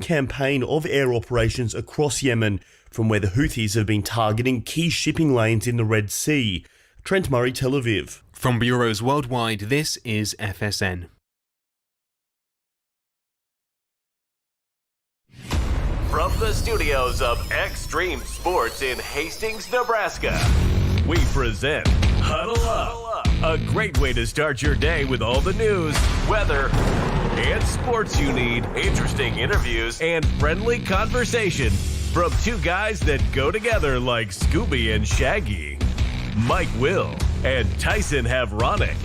campaign of air operations across Yemen from where the Houthis have been targeting key shipping lanes in the Red Sea. Trent Murray, Tel Aviv. From bureaus worldwide, this is FSN. From the studios of Extreme Sports in Hastings, Nebraska, we present Huddle Up, a great way to start your day with all the news, weather, and sports you need, interesting interviews, and friendly conversation from two guys that go together like Scooby and Shaggy, Mike Will and Tyson Havronic.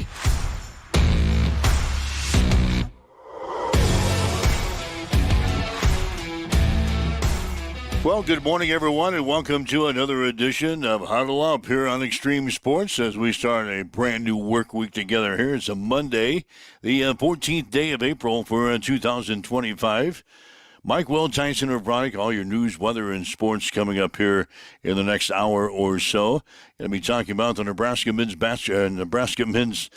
Well, good morning, everyone, and welcome to another edition of Huddle Up here on Extreme Sports as we start a brand new work week together here. It's a Monday, the 14th day of April for 2025. Mike Will, Tyson Havronic, all your news, weather, and sports coming up here in the next hour or so. Going to be talking about the Nebraska men's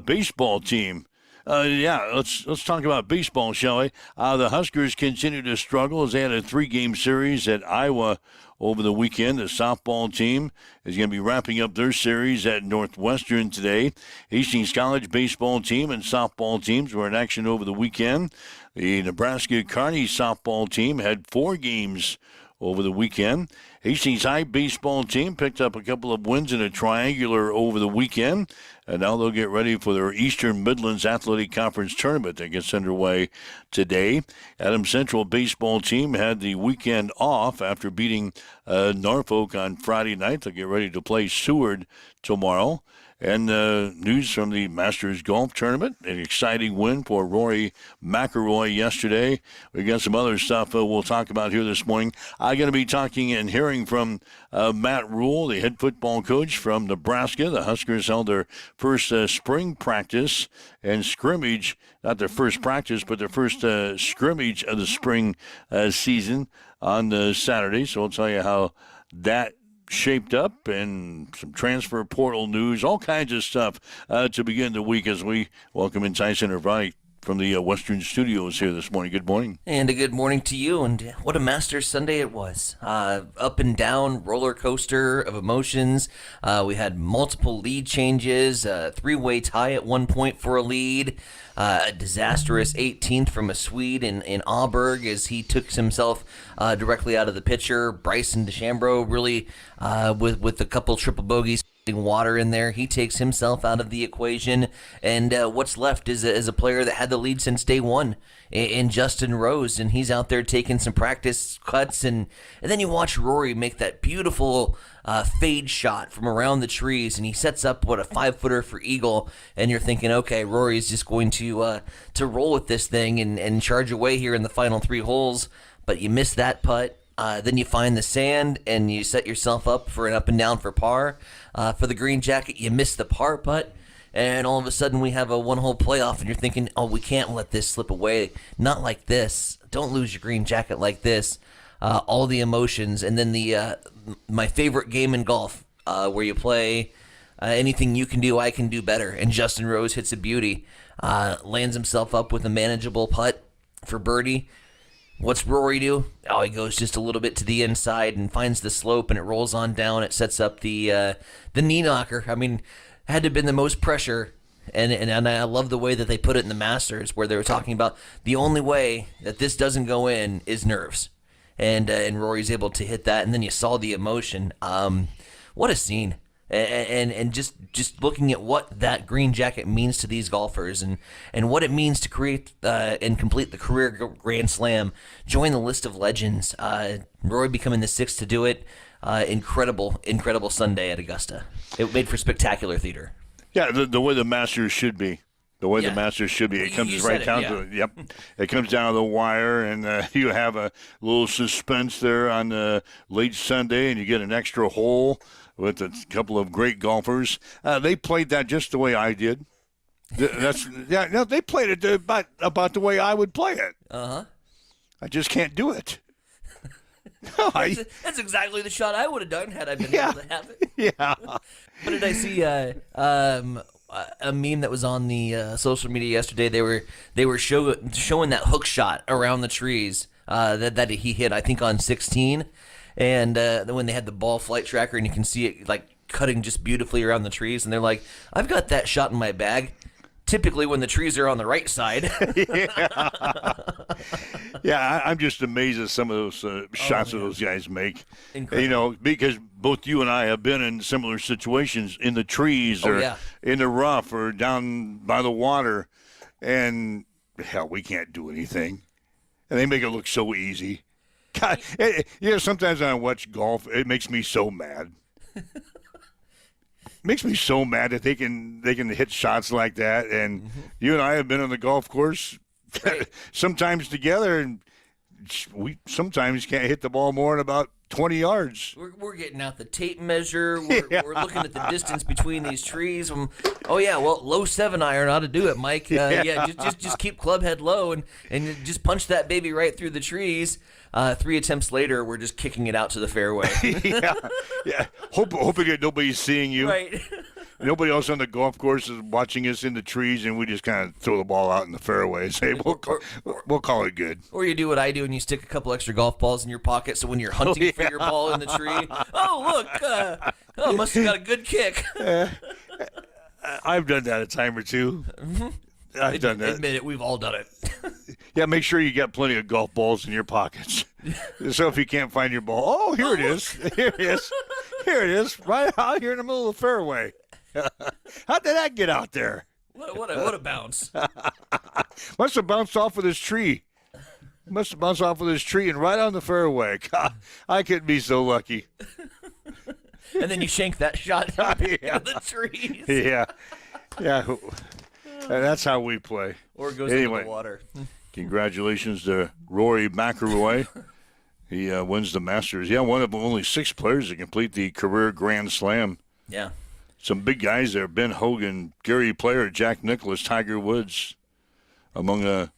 baseball team. Let's talk about baseball, shall we? The Huskers continue to struggle as they had a 3-game series at Iowa over the weekend. The softball team is going to be wrapping up their series at Northwestern today. Hastings College baseball team and softball teams were in action over the weekend. The Nebraska Kearney softball team had 4 games over the weekend. Hastings High baseball team picked up a couple of wins in a triangular over the weekend, and now they'll get ready for their Eastern Midlands Athletic Conference tournament that gets underway today. Adams Central baseball team had the weekend off after beating Norfolk on Friday night. They'll get ready to play Seward tomorrow. And news from the Masters Golf Tournament, an exciting win for Rory McIlroy yesterday. We got some other stuff we'll talk about here this morning. I'm going to be talking and hearing from Matt Rule, the head football coach from Nebraska. The Huskers held their first spring practice and scrimmage, not their first practice, but their first scrimmage of the spring season on Saturday. So we'll tell you how that shaped up and some transfer portal news, all kinds of stuff to begin the week as we welcome in Tyson Havronic from the Western Studios here this morning. Good morning. And a good morning to you, and what a Masters Sunday it was. Up and down roller coaster of emotions. We had multiple lead changes, a 3-way tie at one point for a lead, a disastrous 18th from a Swede in Auberg as he took himself directly out of the picture. Bryson DeChambeau really, with a couple triple bogeys, water in there, he takes himself out of the equation, and what's left is a player that had the lead since day one in Justin Rose, and he's out there taking some practice cuts, and then you watch Rory make that beautiful fade shot from around the trees, and he sets up a 5-footer for eagle, and you're thinking, okay, Rory's just going to roll with this thing and charge away here in the final 3 holes, but you miss that putt. Then you find the sand, and you set yourself up for an up and down for par. For the green jacket, you miss the par putt, and all of a sudden we have a 1-hole playoff, and you're thinking, oh, we can't let this slip away. Not like this. Don't lose your green jacket like this. All the emotions, and then my favorite game in golf, where you play anything you can do, I can do better. And Justin Rose hits a beauty, lands himself up with a manageable putt for birdie. What's Rory do? Oh, he goes just a little bit to the inside and finds the slope, and it rolls on down. It sets up the knee knocker. I mean, had to have been the most pressure, and I love the way that they put it in the Masters, where they were talking about the only way that this doesn't go in is nerves, and Rory's able to hit that, and then you saw the emotion. What a scene! And just looking at what that green jacket means to these golfers and what it means to create and complete the career Grand Slam, join the list of legends. Rory becoming the 6th to do it. Incredible Sunday at Augusta. It made for spectacular theater. Yeah, the way the Masters should be. The way the Masters should be. It comes right down to it. Yep. It comes down to the wire, and you have a little suspense there on late Sunday, and you get an extra hole with a couple of great golfers. They played that just the way I did. They played it about the way I would play it. Uh-huh. I just can't do it. No, that's exactly the shot I would have done had I been able to have it. Yeah. But did I see a meme that was on the social media yesterday? They were showing that hook shot around the trees that he hit, I think, on 16. And then when they had the ball flight tracker and you can see it like cutting just beautifully around the trees, and they're like, I've got that shot in my bag. Typically when the trees are on the right side. Yeah, I'm just amazed at some of those shots that those guys make. Incredible. You know, because both you and I have been in similar situations in the trees or in the rough or down by the water, and hell, we can't do anything. And they make it look so easy. God, sometimes when I watch golf, it makes me so mad. Makes me so mad that they can hit shots like that. And you and I have been on the golf course sometimes together, and we sometimes can't hit the ball more than about 20 yards. We're getting out the tape measure. We're looking at the distance between these trees. Low 7-iron ought to do it, Mike. Just keep club head low and just punch that baby right through the trees. 3 attempts later, we're just kicking it out to the fairway. yeah. Hoping that nobody's seeing you. Right. Nobody else on the golf course is watching us in the trees, and we just kind of throw the ball out in the fairway and say, we'll call it good. Or you do what I do and you stick a couple extra golf balls in your pocket, so when you're hunting for your ball in the tree, must have got a good kick. I've done that a time or two. I've done that. Admit it, we've all done it. Yeah, make sure you got plenty of golf balls in your pockets. So if you can't find your ball, here it is. Here it is, right out here in the middle of the fairway. How did that get out there? What a bounce. Must have bounced off of this tree. And right on the fairway. God, I couldn't be so lucky. And then you shank that shot into the trees. Yeah. And that's how we play. Or it goes into the water. Congratulations to Rory McIlroy. He wins the Masters. Yeah, one of only 6 players to complete the career Grand Slam. Yeah. Some big guys there. Ben Hogan, Gary Player, Jack Nicklaus, Tiger Woods, among the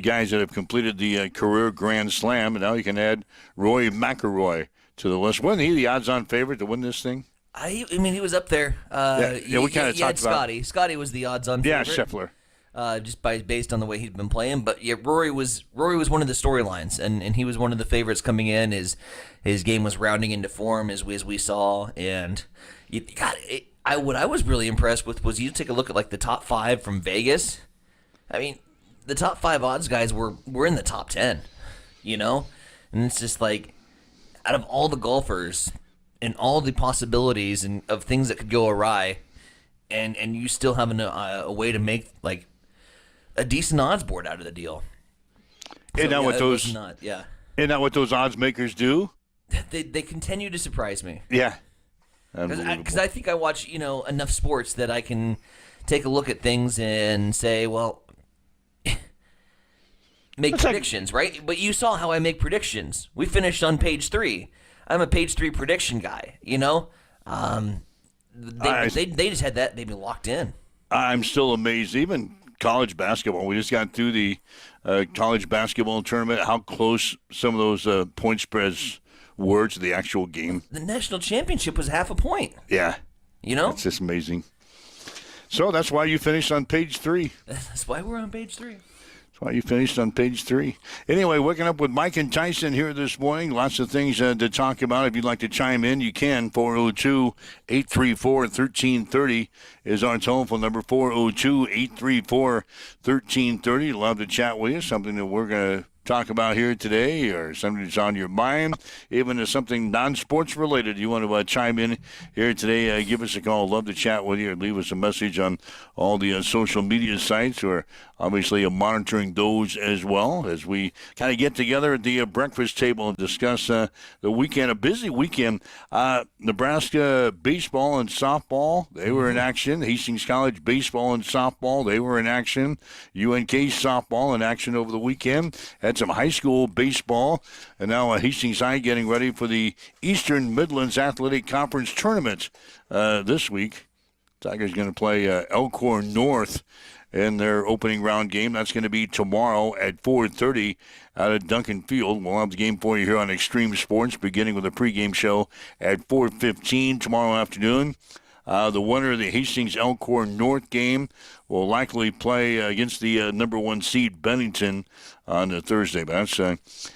guys that have completed the career Grand Slam. And now you can add Rory McIlroy to the list. Wasn't he the odds-on favorite to win this thing? I mean, he was up there. We kind of talked about Scotty. Scotty was the odds-on favorite. Yeah, Scheffler. Based on the way he'd been playing, but yeah, Rory was one of the storylines, and he was one of the favorites coming in. His game was rounding into form as we saw, and what I was really impressed with was you take a look at like the top 5 from Vegas. I mean, the top 5 odds guys were in the top 10, and it's just like out of all the golfers and all the possibilities and of things that could go awry, and you still have a way to make like a decent odds board out of the deal. Isn't that what those odds makers do? They continue to surprise me. Yeah. Because I think I watch enough sports that I can take a look at things and say, well, make predictions, right? But you saw how I make predictions. We finished on page 3. I'm a page 3 prediction guy. They just had that maybe locked in. I'm still amazed. Even college basketball. We just got through the college basketball tournament. How close some of those point spreads were to the actual game. The national championship was half a point. Yeah. It's just amazing. So that's why you finished on page 3. That's why we're on page 3. That's why you finished on page 3. Anyway, waking up with Mike and Tyson here this morning. Lots of things to talk about. If you'd like to chime in, you can. 402-834-1330 is our telephone number. 402-834-1330. Love to chat with you. Something that we're going to talk about here today, or something that's on your mind, even if something non-sports related you want to chime in here today, give us a call. Love to chat with you, or leave us a message on all the social media sites. We're obviously monitoring those as well as we kind of get together at the breakfast table and discuss the weekend, a busy weekend. Nebraska baseball and softball, they were in action. Hastings College baseball and softball, they were in action. UNK softball in action over the weekend. Had some high school baseball, and now Hastings High getting ready for the Eastern Midlands Athletic Conference Tournament this week. Tigers going to play Elkhorn North in their opening round game. That's going to be tomorrow at 4:30 out at Duncan Field. We'll have the game for you here on Extreme Sports, beginning with a pregame show at 4:15 tomorrow afternoon. The winner of the Hastings-Elkhorn North game will likely play against the number 1 seed Bennington on Thursday. But that's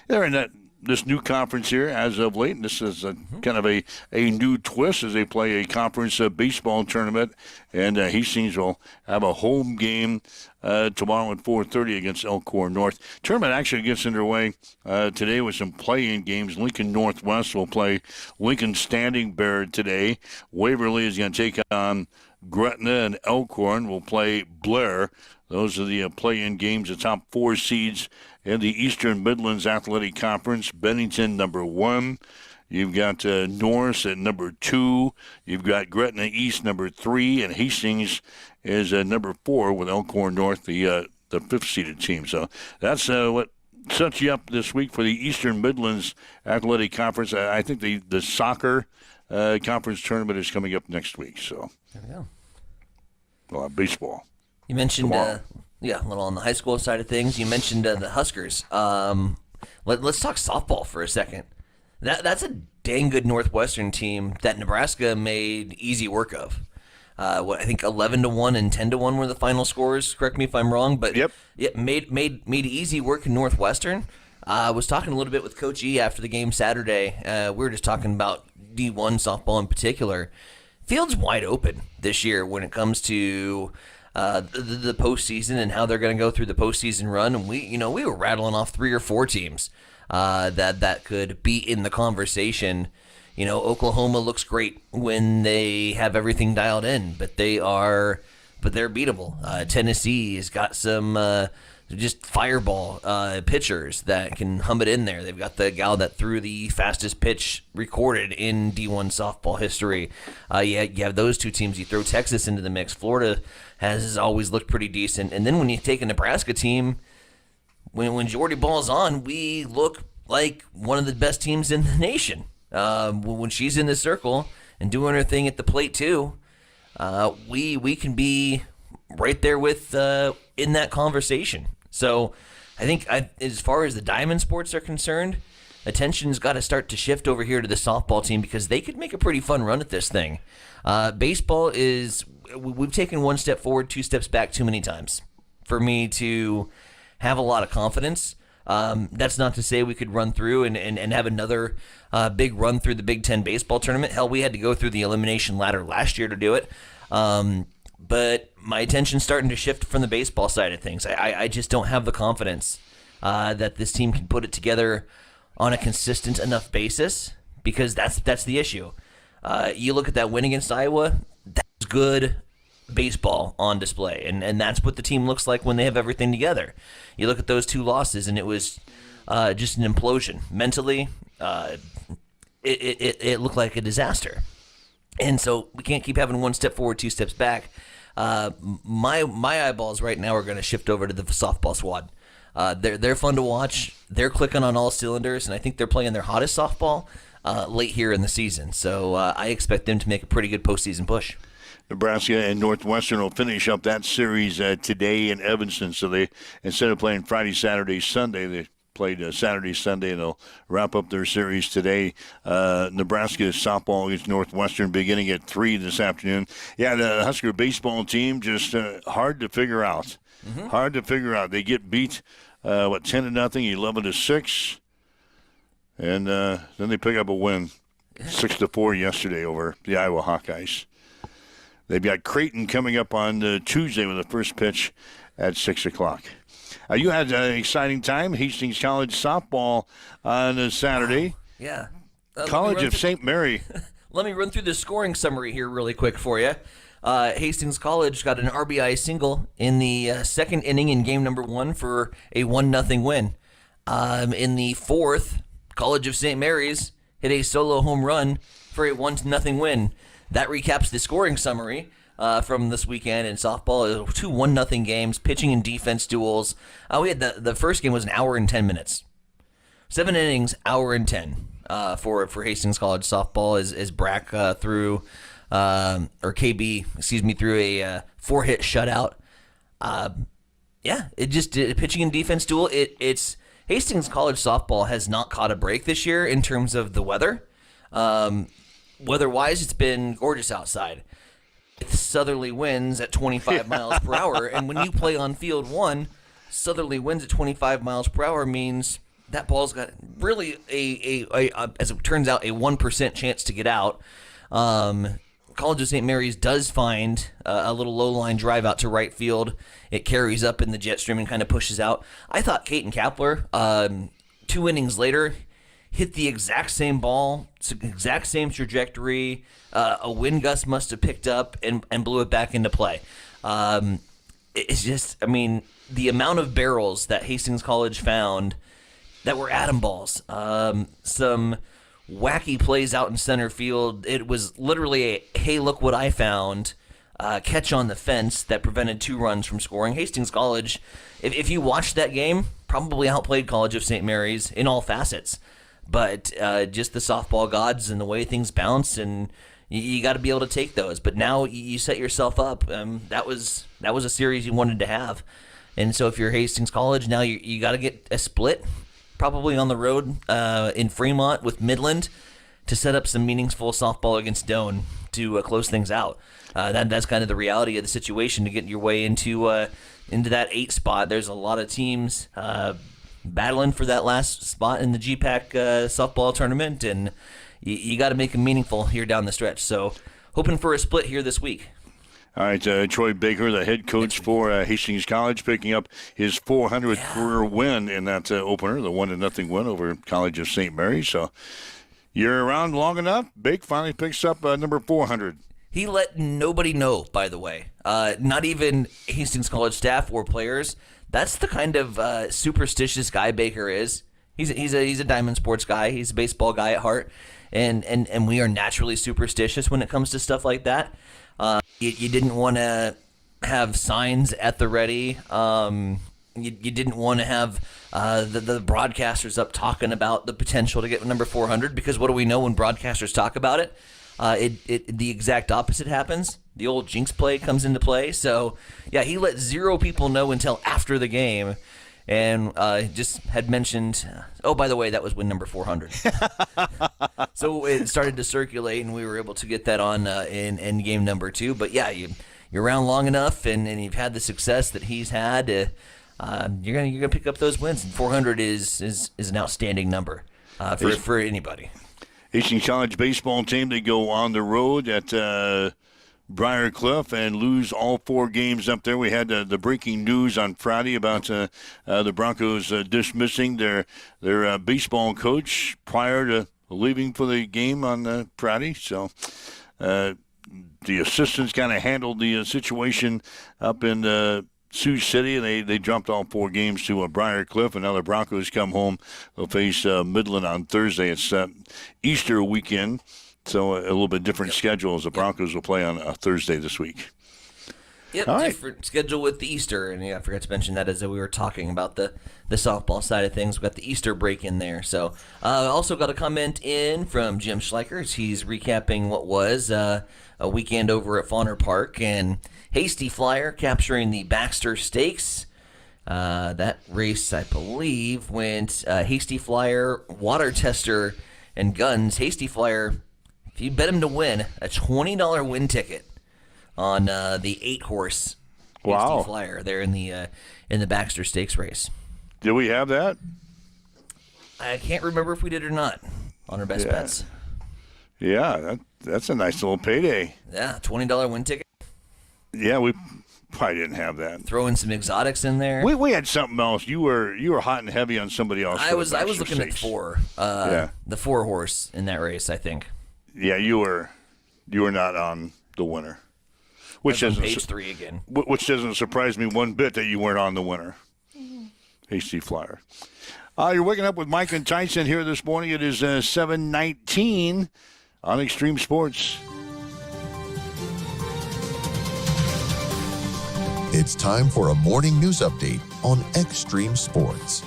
they're in this new conference here as of late. And this is kind of a new twist as they play a conference baseball tournament. And Hastings will have a home game tomorrow at 4:30 against Elkhorn North. Tournament actually gets underway today with some play-in games. Lincoln Northwest will play Lincoln Standing Bear today. Waverly is going to take on Gretna, and Elkhorn will play Blair. Those are the play-in games. The top 4 seeds in the Eastern Midlands Athletic Conference. Bennington, number 1. You've got Norris at number 2. You've got Gretna East, number 3. And Hastings is number 4 with Elkhorn North, the 5th-seeded team. So that's what sets you up this week for the Eastern Midlands Athletic Conference. I think the soccer conference tournament is coming up next week. So there we go. Well, baseball. You mentioned, a little on the high school side of things. You mentioned the Huskers. Let's talk softball for a second. That's a dang good Northwestern team that Nebraska made easy work of. I think 11-1 and 10-1 were the final scores. Correct me if I'm wrong, but yep. Made easy work in Northwestern. I was talking a little bit with Coach E after the game Saturday. We were just talking about D1 softball in particular. Field's wide open this year when it comes to the postseason and how they're going to go through the postseason run. And we were rattling off 3 or 4 teams that could be in the conversation. Oklahoma looks great when they have everything dialed in, but they're beatable. Tennessee has got some just fireball pitchers that can hum it in there. They've got the gal that threw the fastest pitch recorded in D1 softball history. You have those 2 teams. You throw Texas into the mix. Florida has always looked pretty decent. And then when you take a Nebraska team, when Jordy Ball's on, we look like one of the best teams in the nation. When she's in the circle and doing her thing at the plate too, we can be right there with in that conversation. So I think as far as the diamond sports are concerned, attention's got to start to shift over here to the softball team because they could make a pretty fun run at this thing. Baseball we've taken 1 step forward, 2 steps back too many times for me to have a lot of confidence. That's not to say we could run through and have another big run through the Big Ten baseball tournament. Hell, we had to go through the elimination ladder last year to do it. But my attention's starting to shift from the baseball side of things. I just don't have the confidence that this team can put it together on a consistent enough basis because that's the issue. You look at that win against Iowa, that's good baseball on display, and that's what the team looks like when they have everything together. You look at those 2 losses, and it was just an implosion. Mentally, it looked like a disaster. And so we can't keep having 1 step forward, 2 steps back. My eyeballs right now are going to shift over to the softball squad. They're fun to watch. They're clicking on all cylinders, and I think they're playing their hottest softball late here in the season. So I expect them to make a pretty good postseason push. Nebraska and Northwestern will finish up that series today in Evanston. So they, instead of playing Friday, Saturday, Sunday, they played Saturday, Sunday, and they'll wrap up their series today. Nebraska softball against Northwestern beginning at 3 this afternoon. Yeah, the Husker baseball team just hard to figure out. Mm-hmm. Hard to figure out. They get beat, 10-0, 11-6, and then they pick up a win, 6-4 yesterday over the Iowa Hawkeyes. They've got Creighton coming up on Tuesday with the first pitch at 6 o'clock. You had an exciting time, Hastings College softball on Saturday. Yeah. College of St. Mary. Let me run through the scoring summary here really quick for you. Hastings College got an RBI single in the second inning in game number 1 for a 1-0 win. In the 4th, College of St. Mary's hit a solo home run for a 1-0 win. That recaps the scoring summary from this weekend in softball. 2 1-0 games, pitching and defense duels. We had the first game was an hour and 10 minutes. 7 innings, hour and 10 for Hastings College softball as Brack threw, or KB, threw a 4-hit shutout. It just pitching and defense duel. It's Hastings College softball has not caught a break this year in terms of the weather. Weather-wise, it's been gorgeous outside. southerly winds at 25 miles per hour. And when you play on field 1, southerly winds at 25 miles per hour means that ball's got really as it turns out, a 1% chance to get out. College of St. Mary's does find a little low line drive out to right field. It carries up in the jet stream and kind of pushes out. I thought Caton Kapler, 2 innings later, hit the exact same ball, exact same trajectory. A wind gust must have picked up and blew it back into play. It's just, I mean, the amount of barrels that Hastings College found that were atom balls. Some wacky plays out in center field. It was literally a, hey, look what I found, catch on the fence that prevented 2 runs from scoring. Hastings College, if you watched that game, probably outplayed College of St. Mary's in all facets. But just the softball gods and the way things bounce, and you got to be able to take those. But now you set yourself up. That was a series you wanted to have. And so if you're Hastings College, now you got to get a split, probably on the road in Fremont with Midland, to set up some meaningful softball against Doane to close things out. That's kind of the reality of the situation to get your way into that 8 spot. There's a lot of teams battling for that last spot in the GPAC softball tournament, and you got to make them meaningful here down the stretch. So hoping for a split here this week. All right, Troy Baker, the head coach for Hastings College, picking up his 400th career win in that opener, the 1-0 win over College of St. Mary's. So you're around long enough. Bake finally picks up number 400. He let nobody know, by the way, not even Hastings College staff or players. That's the kind of superstitious guy Baker is. He's a Diamond Sports guy. He's a baseball guy at heart, and we are naturally superstitious when it comes to stuff like that. You didn't want to have signs at the ready. You didn't want to have the broadcasters up talking about the potential to get number 400, because what do we know when broadcasters talk about it? The exact opposite happens. The old jinx play comes into play. So, yeah, he let 0 people know until after the game, and just had mentioned, oh, by the way, that was win number 400. So it started to circulate, and we were able to get that on in game number 2. But, yeah, you're around long enough, and you've had the success that he's had. You're gonna pick up those wins, and 400 is an outstanding number for anybody. Hastings College baseball team, they go on the road at Briarcliff and lose all 4 games up there. We had the breaking news on Friday about the Broncos dismissing their baseball coach prior to leaving for the game on Friday. So the assistants kind of handled the situation up in Sioux City, and they jumped all 4 games to Briarcliff, and now the Broncos come home. They'll face Midland on Thursday. It's Easter weekend, so a little bit different schedule as the Broncos will play on a Thursday this week. Yep, all right. Different schedule with the Easter, and I forgot to mention that as we were talking about the softball side of things. We've got the Easter break in there. So also got a comment in from Jim Schleichers. He's recapping what was a weekend over at Fauner Park, and Hasty Flyer capturing the Baxter Stakes. That race, I believe, went Hasty Flyer, Water Tester, and Guns. Hasty Flyer, if you bet him to win, a $20 win ticket on the 8-horse Hasty Flyer there in the Baxter Stakes race. Did we have that? I can't remember if we did or not on our best bets. Yeah, that's a nice little payday. Yeah, $20 win ticket. Yeah, we probably didn't have that. Throw in some exotics in there. We had something else. You were hot and heavy on somebody else. I was looking at 4. The 4-horse in that race, I think. Yeah, you were not on the winner. Which on doesn't page 3 again. Which doesn't surprise me one bit that you weren't on the winner. Hasty Flyer. You're waking up with Mike and Tyson here this morning. It is 7:19 on Extreme Sports. It's time for a morning news update on Extreme Sports.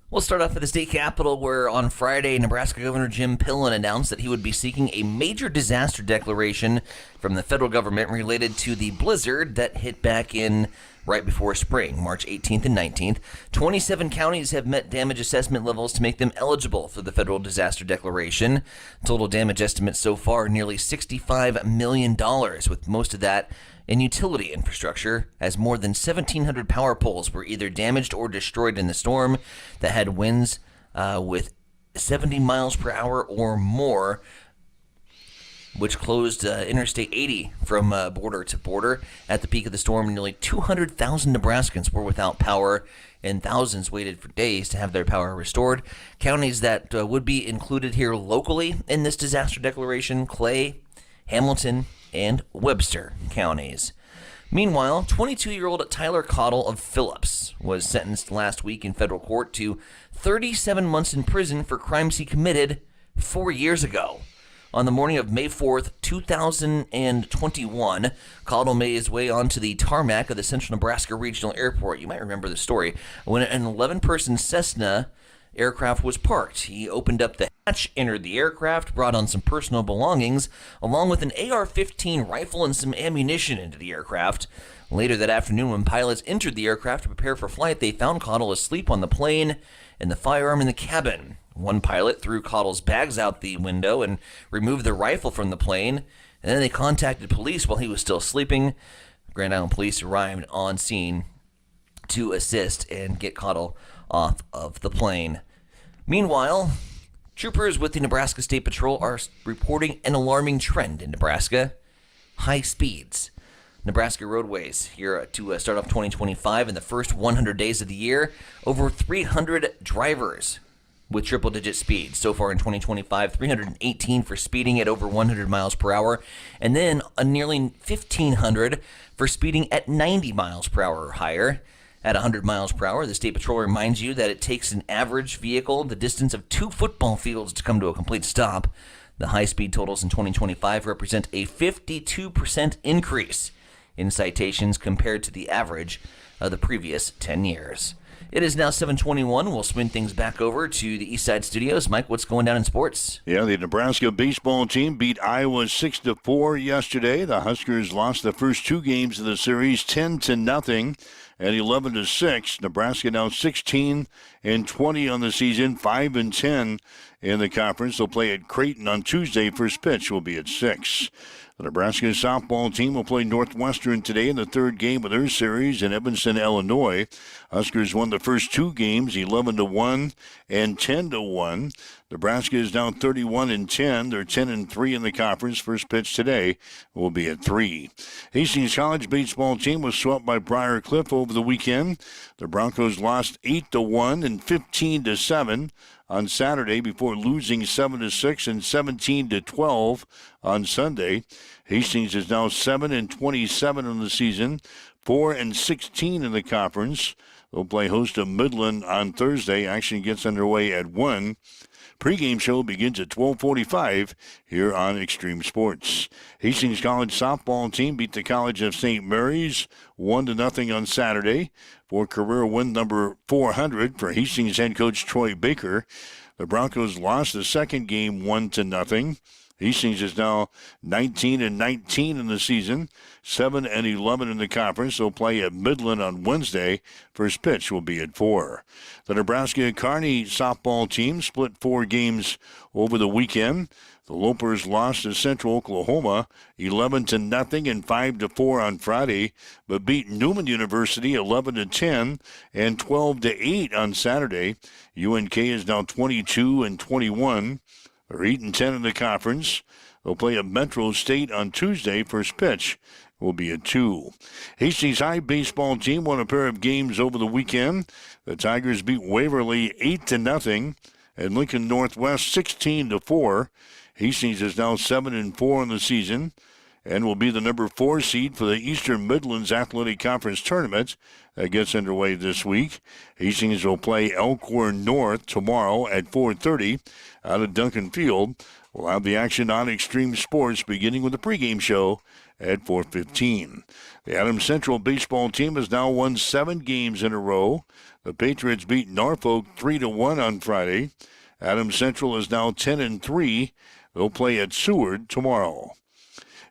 We'll start off at the state capitol, where on Friday, Nebraska Governor Jim Pillen announced that he would be seeking a major disaster declaration from the federal government related to the blizzard that hit back in right before spring, March 18th and 19th. 27 counties have met damage assessment levels to make them eligible for the federal disaster declaration. Total damage estimate so far, nearly $65 million, with most of that in utility infrastructure, as more than 1,700 power poles were either damaged or destroyed in the storm that had winds with 70 miles per hour or more, which closed Interstate 80 from border to border. At the peak of the storm, nearly 200,000 Nebraskans were without power, and thousands waited for days to have their power restored. Counties that would be included here locally in this disaster declaration: Clay, Hamilton, and Webster counties. Meanwhile, 22-year-old Tyler Cottle of Phillips was sentenced last week in federal court to 37 months in prison for crimes he committed 4 years ago. On the morning of May 4th, 2021, Cottle made his way onto the tarmac of the Central Nebraska Regional Airport. You might remember the story. When an 11-person Cessna aircraft was parked, he opened up the hatch, entered the aircraft, brought on some personal belongings, along with an AR-15 rifle and some ammunition into the aircraft. Later that afternoon, when pilots entered the aircraft to prepare for flight, they found Cottle asleep on the plane and the firearm in the cabin. One pilot threw Cottle's bags out the window and removed the rifle from the plane, and then they contacted police while he was still sleeping. Grand Island police arrived on scene to assist and get Cottle off of the plane. Meanwhile, troopers with the Nebraska State Patrol are reporting an alarming trend in Nebraska: high speeds. Nebraska roadways here to start off 2025. In the first 100 days of the year, over 300 drivers with triple-digit speeds. So far in 2025, 318 for speeding at over 100 miles per hour, and then a nearly 1,500 for speeding at 90 miles per hour or higher. At 100 miles per hour, the State Patrol reminds you that it takes an average vehicle the distance of 2 football fields to come to a complete stop. The high-speed totals in 2025 represent a 52% increase in citations compared to the average of the previous 10 years. It is now 7:21. We'll swing things back over to the East Side Studios. Mike, what's going down in sports? Yeah, the Nebraska baseball team beat Iowa 6-4 yesterday. The Huskers lost the first 2 games of the series 10-0 and 11-6. Nebraska now 16-20 on the season, 5-10 in the conference. They'll play at Creighton on Tuesday. First pitch will be at 6. The Nebraska softball team will play Northwestern today in the 3rd game of their series in Evanston, Illinois. Huskers won the first 2 games, 11-1 and 10-1. Nebraska is now 31-10. They're 10-3 in the conference. First pitch today will be at 3. Hastings College baseball team was swept by Briar Cliff over the weekend. The Broncos lost 8-1 and 15-7 on Saturday before losing 7-6 and 17-12 on Sunday. Hastings is now 7-27 in the season, 4-16 in the conference. They'll play host to Midland on Thursday. Action gets underway at 1. Pre-game show begins at 12:45 here on Extreme Sports. Hastings College softball team beat the College of St. Mary's 1-0 on Saturday for career win number 400 for Hastings head coach Troy Baker. The Broncos lost the second game 1-0. Hastings is now 19-19 in the season, 7-11 in the conference. They'll play at Midland on Wednesday. First pitch will be at 4. The Nebraska Kearney softball team split 4 games over the weekend. The Lopers lost to Central Oklahoma 11-0 and 5-4 on Friday, but beat Newman University 11-10 and 12-8 on Saturday. UNK is now 22-21. They're 8-10 in the conference. They'll play at Metro State on Tuesday. First pitch will be at 2. Hastings High baseball team won a pair of games over the weekend. The Tigers beat Waverly 8-0 and Lincoln Northwest 16-4. Hastings is now 7-4 in the season and will be the number 4 seed for the Eastern Midlands Athletic Conference Tournament that gets underway this week. Hastings will play Elkhorn North tomorrow at 4:30 out of Duncan Field. We'll have the action on Extreme Sports beginning with the pregame show at 4:15. The Adams Central baseball team has now won 7 games in a row. The Patriots beat Norfolk 3-1 on Friday. Adams Central is now 10-3. They'll play at Seward tomorrow.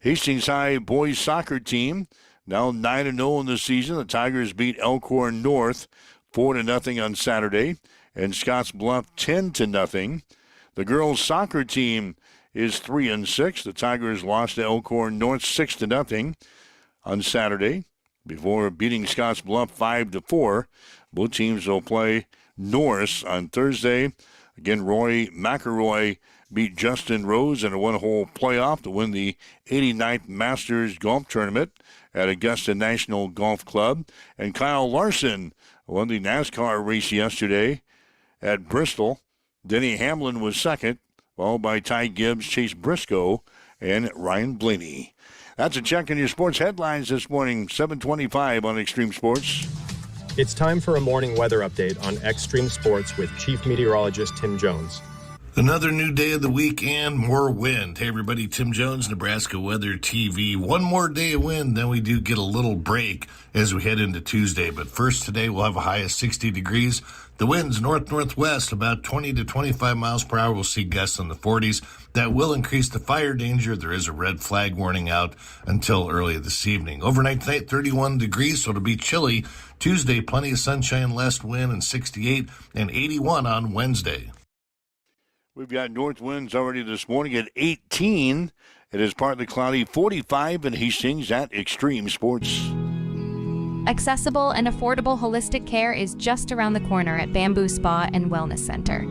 Hastings High boys soccer team now 9-0 in the season. The Tigers beat Elkhorn North 4-0 on Saturday, and Scotts Bluff 10-0. The girls' soccer team is 3-6. The Tigers lost to Elkhorn North 6-0 on Saturday before beating Scotts Bluff 5-4. Both teams will play Norris on Thursday. Again, Roy McElroy beat Justin Rose in a one-hole playoff to win the 89th Masters Golf Tournament at Augusta National Golf Club. And Kyle Larson won the NASCAR race yesterday at Bristol. Denny Hamlin was second, followed by Ty Gibbs, Chase Briscoe, and Ryan Blaney. That's a check on your sports headlines this morning, 7:25 on Extreme Sports. It's time for a morning weather update on Extreme Sports with Chief Meteorologist Tim Jones. Another new day of the week and more wind. Hey everybody, Tim Jones, Nebraska Weather TV. One more day of wind, then we do get a little break as we head into Tuesday. But first today we'll have a high of 60 degrees. The wind's north-northwest, about 20 to 25 miles per hour. We'll see gusts in the 40s. That will increase the fire danger. There is a red flag warning out until early this evening. Overnight tonight, 31 degrees, so it'll be chilly. Tuesday, plenty of sunshine, less wind, and 68 and 81 on Wednesday. We've got north winds already this morning at 18. It is partly cloudy, 45 in Hastings at Extreme Sports. Accessible and affordable holistic care is just around the corner at Bamboo Spa and Wellness Center.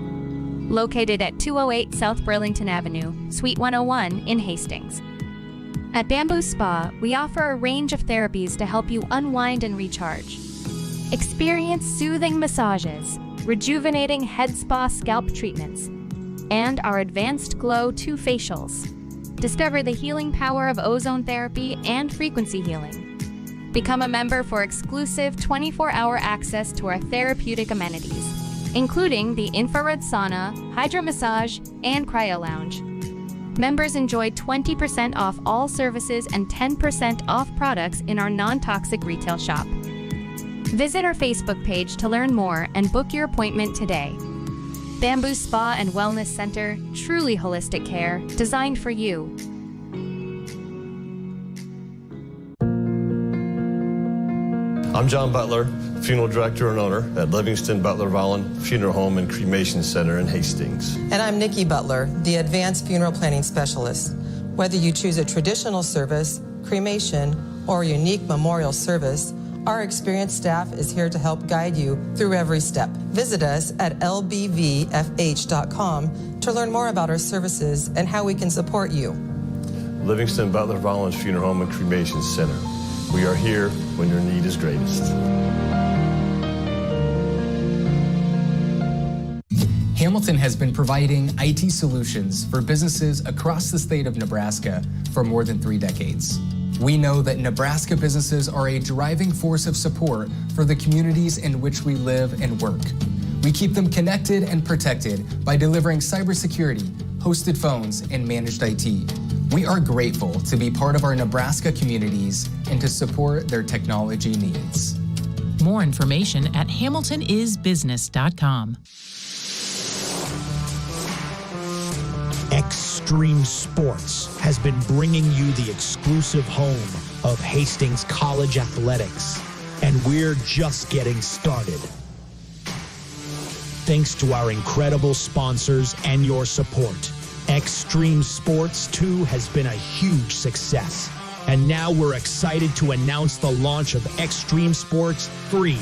Located at 208 South Burlington Avenue, Suite 101 in Hastings. At Bamboo Spa, we offer a range of therapies to help you unwind and recharge. Experience soothing massages, rejuvenating head spa scalp treatments, and our Advanced Glow 2 facials. Discover the healing power of ozone therapy and frequency healing. Become a member for exclusive 24-hour access to our therapeutic amenities, including the infrared sauna, hydro massage, and cryo lounge. Members enjoy 20% off all services and 10% off products in our non-toxic retail shop. Visit our Facebook page to learn more and book your appointment today. Bamboo Spa and Wellness Center, truly holistic care, designed for you. I'm John Butler, funeral director and owner at Livingston Butler Vollen Funeral Home and Cremation Center in Hastings. And I'm Nikki Butler, the advanced funeral planning specialist. Whether you choose a traditional service, cremation, or a unique memorial service, our experienced staff is here to help guide you through every step. Visit us at lbvfh.com to learn more about our services and how we can support you. Livingston Butler Vollen Funeral Home and Cremation Center. We are here when your need is greatest. Hamilton has been providing IT solutions for businesses across the state of Nebraska for more than 3 decades. We know that Nebraska businesses are a driving force of support for the communities in which we live and work. We keep them connected and protected by delivering cybersecurity, hosted phones, and managed IT. We are grateful to be part of our Nebraska communities and to support their technology needs. More information at hamiltonisbusiness.com. Extreme Sports has been bringing you the exclusive home of Hastings College Athletics, and we're just getting started. Thanks to our incredible sponsors and your support, Extreme Sports 2 has been a huge success. And now we're excited to announce the launch of Extreme Sports 3.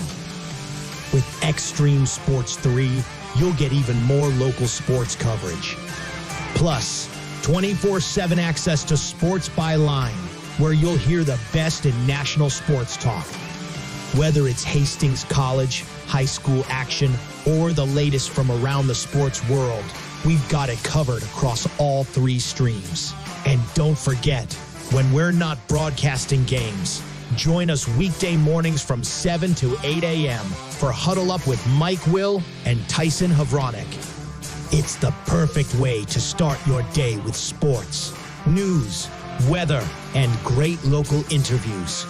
With Extreme Sports 3, you'll get even more local sports coverage. Plus, 24/7 access to Sports by Line, where you'll hear the best in national sports talk. Whether it's Hastings College, high school action, or the latest from around the sports world, we've got it covered across all 3 streams. And don't forget, when we're not broadcasting games, join us weekday mornings from 7 to 8 a.m. for Huddle Up with Mike Will and Tyson Havronik. It's the perfect way to start your day with sports, news, weather, and great local interviews.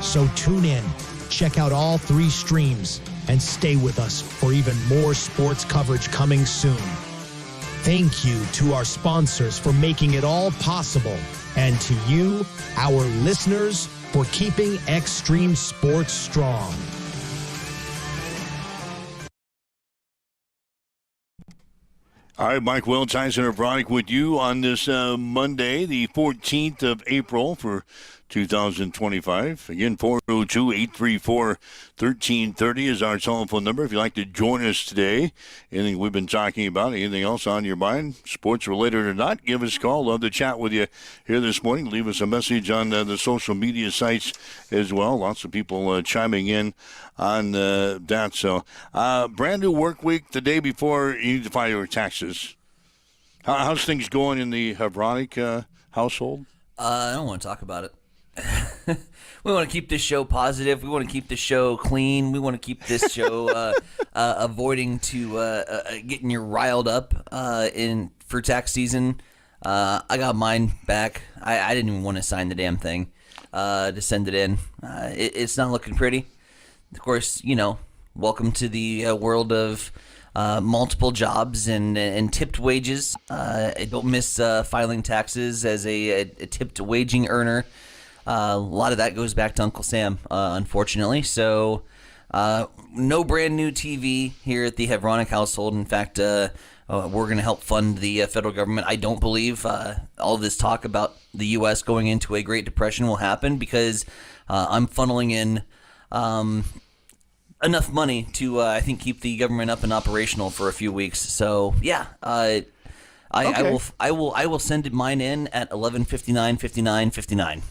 So tune in, check out all 3 streams, and stay with us for even more sports coverage coming soon. Thank you to our sponsors for making it all possible, and to you, our listeners, for keeping extreme sports strong. All right, Mike Will, Tyson Veronica with you on this Monday, the 14th of April for 2025. Again, 402-834-1330 is our telephone number. If you'd like to join us today, anything we've been talking about, anything else on your mind, sports related or not, give us a call. Love to chat with you here this morning. Leave us a message on the social media sites as well. Lots of people chiming in on that. So, brand new work week the day before you need to file your taxes. How's things going in the Hebronic household? I don't want to talk about it. We want to keep this show positive. We want to keep this show clean. We want to keep this show avoiding to getting you riled up for tax season. I got mine back. I didn't even want to sign the damn thing to send it in. It's not looking pretty. Of course, welcome to the world of multiple jobs and tipped wages. I don't miss filing taxes as a tipped waging earner. A lot of that goes back to Uncle Sam, unfortunately. So, no brand new TV here at the Hebronic household. In fact, we're going to help fund the federal government. I don't believe all this talk about the U.S. going into a Great Depression will happen because I'm funneling in enough money to, I think, keep the government up and operational for a few weeks. So, yeah, I will send mine in at 11:59:59:59.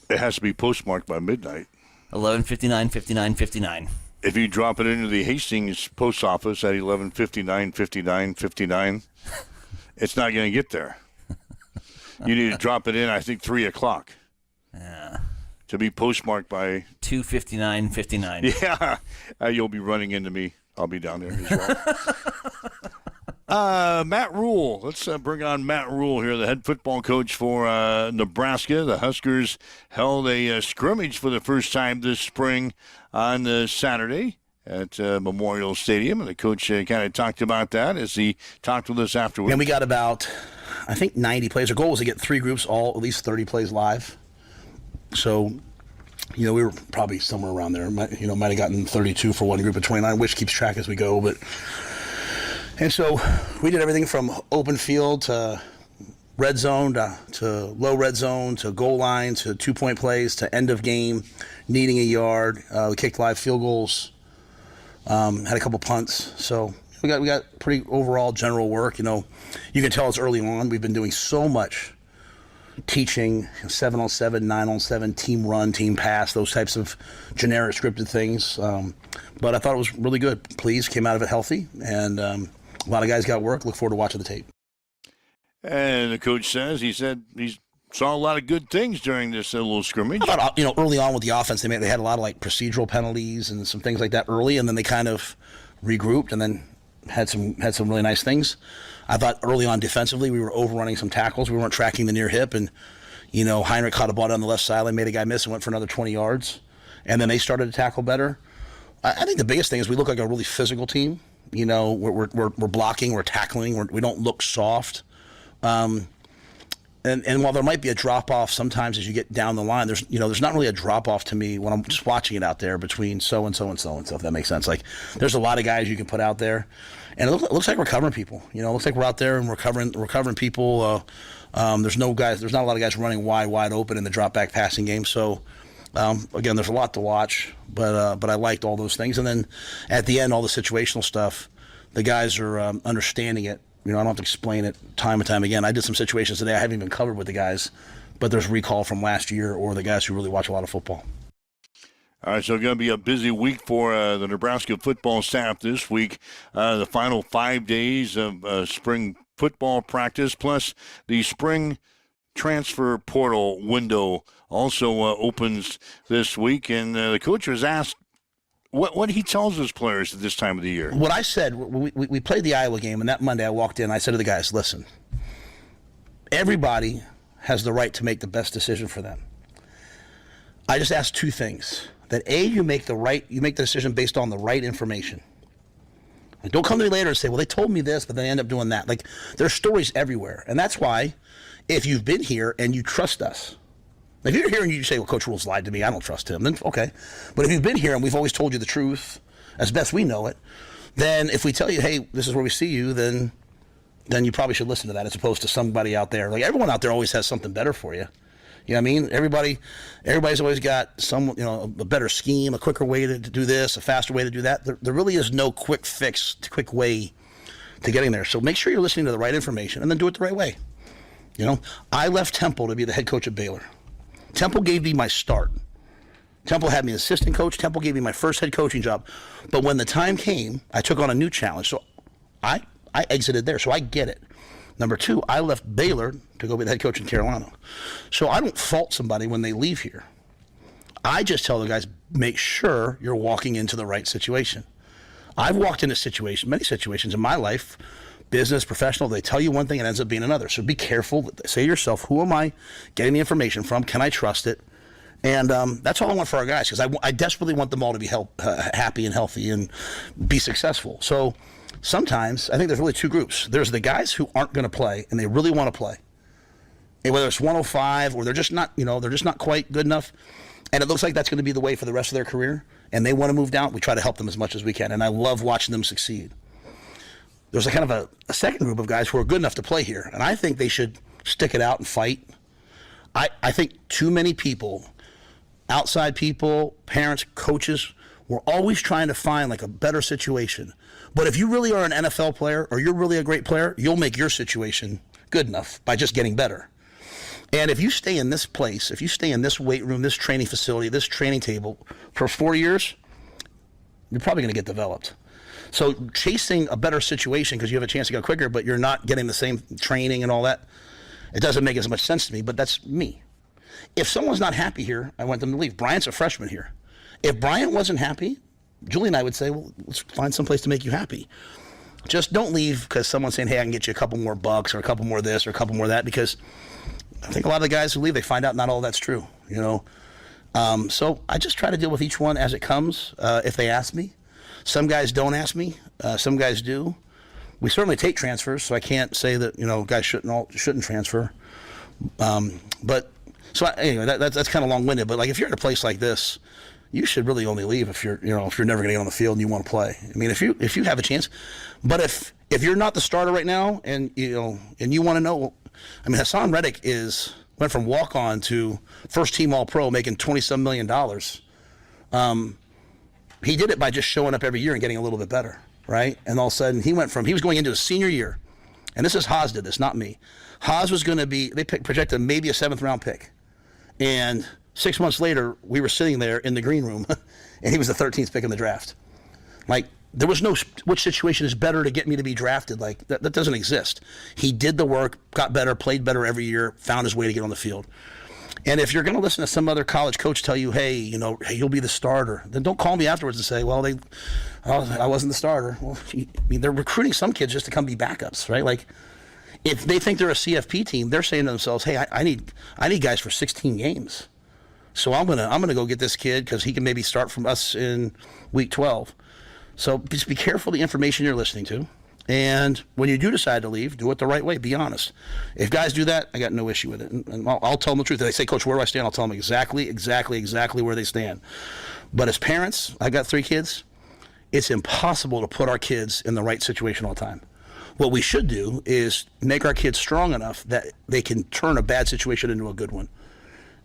It has to be postmarked by midnight. 11:59:59:59. If you drop it into the Hastings post office at 11:59:59:59, it's not going to get there. You need to drop it in, I think, 3 o'clock. Yeah. To be postmarked by 2:59:59. Yeah, you'll be running into me. I'll be down there as well. Matt Rule. Let's bring on Matt Rule here, the head football coach for Nebraska. The Huskers held a scrimmage for the first time this spring on Saturday at Memorial Stadium, and the coach kind of talked about that as he talked with us afterwards. And we got about, I think, 90 plays. Our goal was to get 3 groups, all at least 30 plays live. So, we were probably somewhere around there. Might have gotten 32 for one group of 29, which keeps track as we go, but... And so we did everything from open field to red zone to low red zone to goal line to 2-point plays to end of game, needing a yard. We kicked live field goals, had a couple punts. So we got pretty overall general work. You can tell it's early on. We've been doing so much teaching 7-on-7, 9-on-7, team run, team pass, those types of generic scripted things. But I thought it was really good. Pleased, came out of it healthy, and a lot of guys got work. Look forward to watching the tape. And the coach says he saw a lot of good things during this little scrimmage. I thought, early on with the offense, they had a lot of procedural penalties and some things like that early, and then they kind of regrouped and then had some really nice things. I thought early on defensively we were overrunning some tackles. We weren't tracking the near hip, and Heinrich caught a ball on the left sideline, made a guy miss, and went for another 20 yards. And then they started to tackle better. I think the biggest thing is we look like a really physical team. We're blocking, we're tackling, we don't look soft. And while there might be a drop off sometimes as you get down the line, there's not really a drop off to me when I'm just watching it out there between so and so and so and so. If that makes sense, there's a lot of guys you can put out there, and it looks like we're covering people. It looks like we're out there and we're covering people. There's not a lot of guys running wide open in the drop back passing game. So. Again, there's a lot to watch, but I liked all those things. And then at the end, all the situational stuff, the guys are understanding it. I don't have to explain it time and time again. I did some situations today I haven't even covered with the guys, but there's recall from last year or the guys who really watch a lot of football. All right, so it's going to be a busy week for the Nebraska football staff this week. The final 5 days of spring football practice, plus the spring transfer portal window also opens this week, and the coach was asked what he tells his players at this time of the year. What I said, we played the Iowa game, and that Monday I walked in, I said to the guys, listen, everybody has the right to make the best decision for them. I just asked 2 things. That A, you make the decision based on the right information. Don't come to me later and say, well, they told me this, but they end up doing that. There's stories everywhere, and that's why if you've been here and you trust us, If you're here and you say, well, Coach Rule's lied to me, I don't trust him, then okay. But if you've been here and we've always told you the truth as best we know it, then if we tell you, hey, this is where we see you, then you probably should listen to that as opposed to somebody out there. Like, everyone out there always has something better for you. You know what I mean? Everybody's always got some, a better scheme, a quicker way to do this, a faster way to do that. There really is no quick fix, quick way to getting there. So make sure you're listening to the right information and then do it the right way. I left Temple to be the head coach at Baylor. Temple gave me my start. Temple had me as assistant coach. Temple gave me my first head coaching job. But when the time came, I took on a new challenge. So I exited there. So I get it. Number two, I left Baylor to go be the head coach in Carolina. So I don't fault somebody when they leave here. I just tell the guys, make sure you're walking into the right situation. I've walked into many situations in my life, business, professional, they tell you one thing and it ends up being another. So be careful. Say to yourself, who am I getting the information from? Can I trust it? And that's all I want for our guys, because I desperately want them all to be happy and healthy and be successful. So sometimes I think there's really two groups. There's the guys who aren't going to play and they really want to play. And whether it's 105 or they're just not quite good enough. And it looks like that's going to be the way for the rest of their career. And they want to move down. We try to help them as much as we can. And I love watching them succeed. There's a kind of a second group of guys who are good enough to play here. And I think they should stick it out and fight. I think too many people, outside people, parents, coaches, we're always trying to find like a better situation. But if you really are an NFL player or you're really a great player, you'll make your situation good enough by just getting better. And if you stay in this place, if you stay in this weight room, this training facility, this training table for 4 years, you're probably going to get developed. So chasing a better situation because you have a chance to go quicker, but you're not getting the same training and all that, it doesn't make as much sense to me, but that's me. If someone's not happy here, I want them to leave. Bryant's a freshman here. If Bryant wasn't happy, Julie and I would say, well, let's find some place to make you happy. Just don't leave because someone's saying, hey, I can get you a couple more bucks or a couple more this or a couple more that, because I think a lot of the guys who leave, they find out not all that's true, So I just try to deal with each one as it comes if they ask me. Some guys don't ask me. Some guys do. We certainly take transfers, so I can't say that, guys shouldn't transfer. Anyway, that's kind of long-winded. But like, if you're in a place like this, you should really only leave if you're never going to get on the field and you want to play. I mean, if you have a chance, but if you're not the starter right now and you want to know, I mean, Hassan Reddick went from walk-on to first-team All-Pro, making $27 million. He did it by just showing up every year and getting a little bit better, right? And all of a sudden, he was going into his senior year, and this is Haas did this, not me. Haas was going to be, they projected maybe a 7th-round pick. And 6 months later, we were sitting there in the green room, and he was the 13th pick in the draft. Like, there was no which situation is better to get me to be drafted. Like, that doesn't exist. He did the work, got better, played better every year, found his way to get on the field. And if you're going to listen to some other college coach tell you, hey, you'll be the starter, then don't call me afterwards and say, well, I wasn't the starter. Well, they're recruiting some kids just to come be backups, right? Like, if they think they're a CFP team, they're saying to themselves, hey, I need guys for 16 games. So I'm gonna go get this kid because he can maybe start from us in week 12. So just be careful the information you're listening to. And when you do decide to leave, do it the right way. Be honest. If guys do that, I got no issue with it. And I'll tell them the truth. If they say, Coach, where do I stand? I'll tell them exactly where they stand. But as parents, I got 3 kids. It's impossible to put our kids in the right situation all the time. What we should do is make our kids strong enough that they can turn a bad situation into a good one.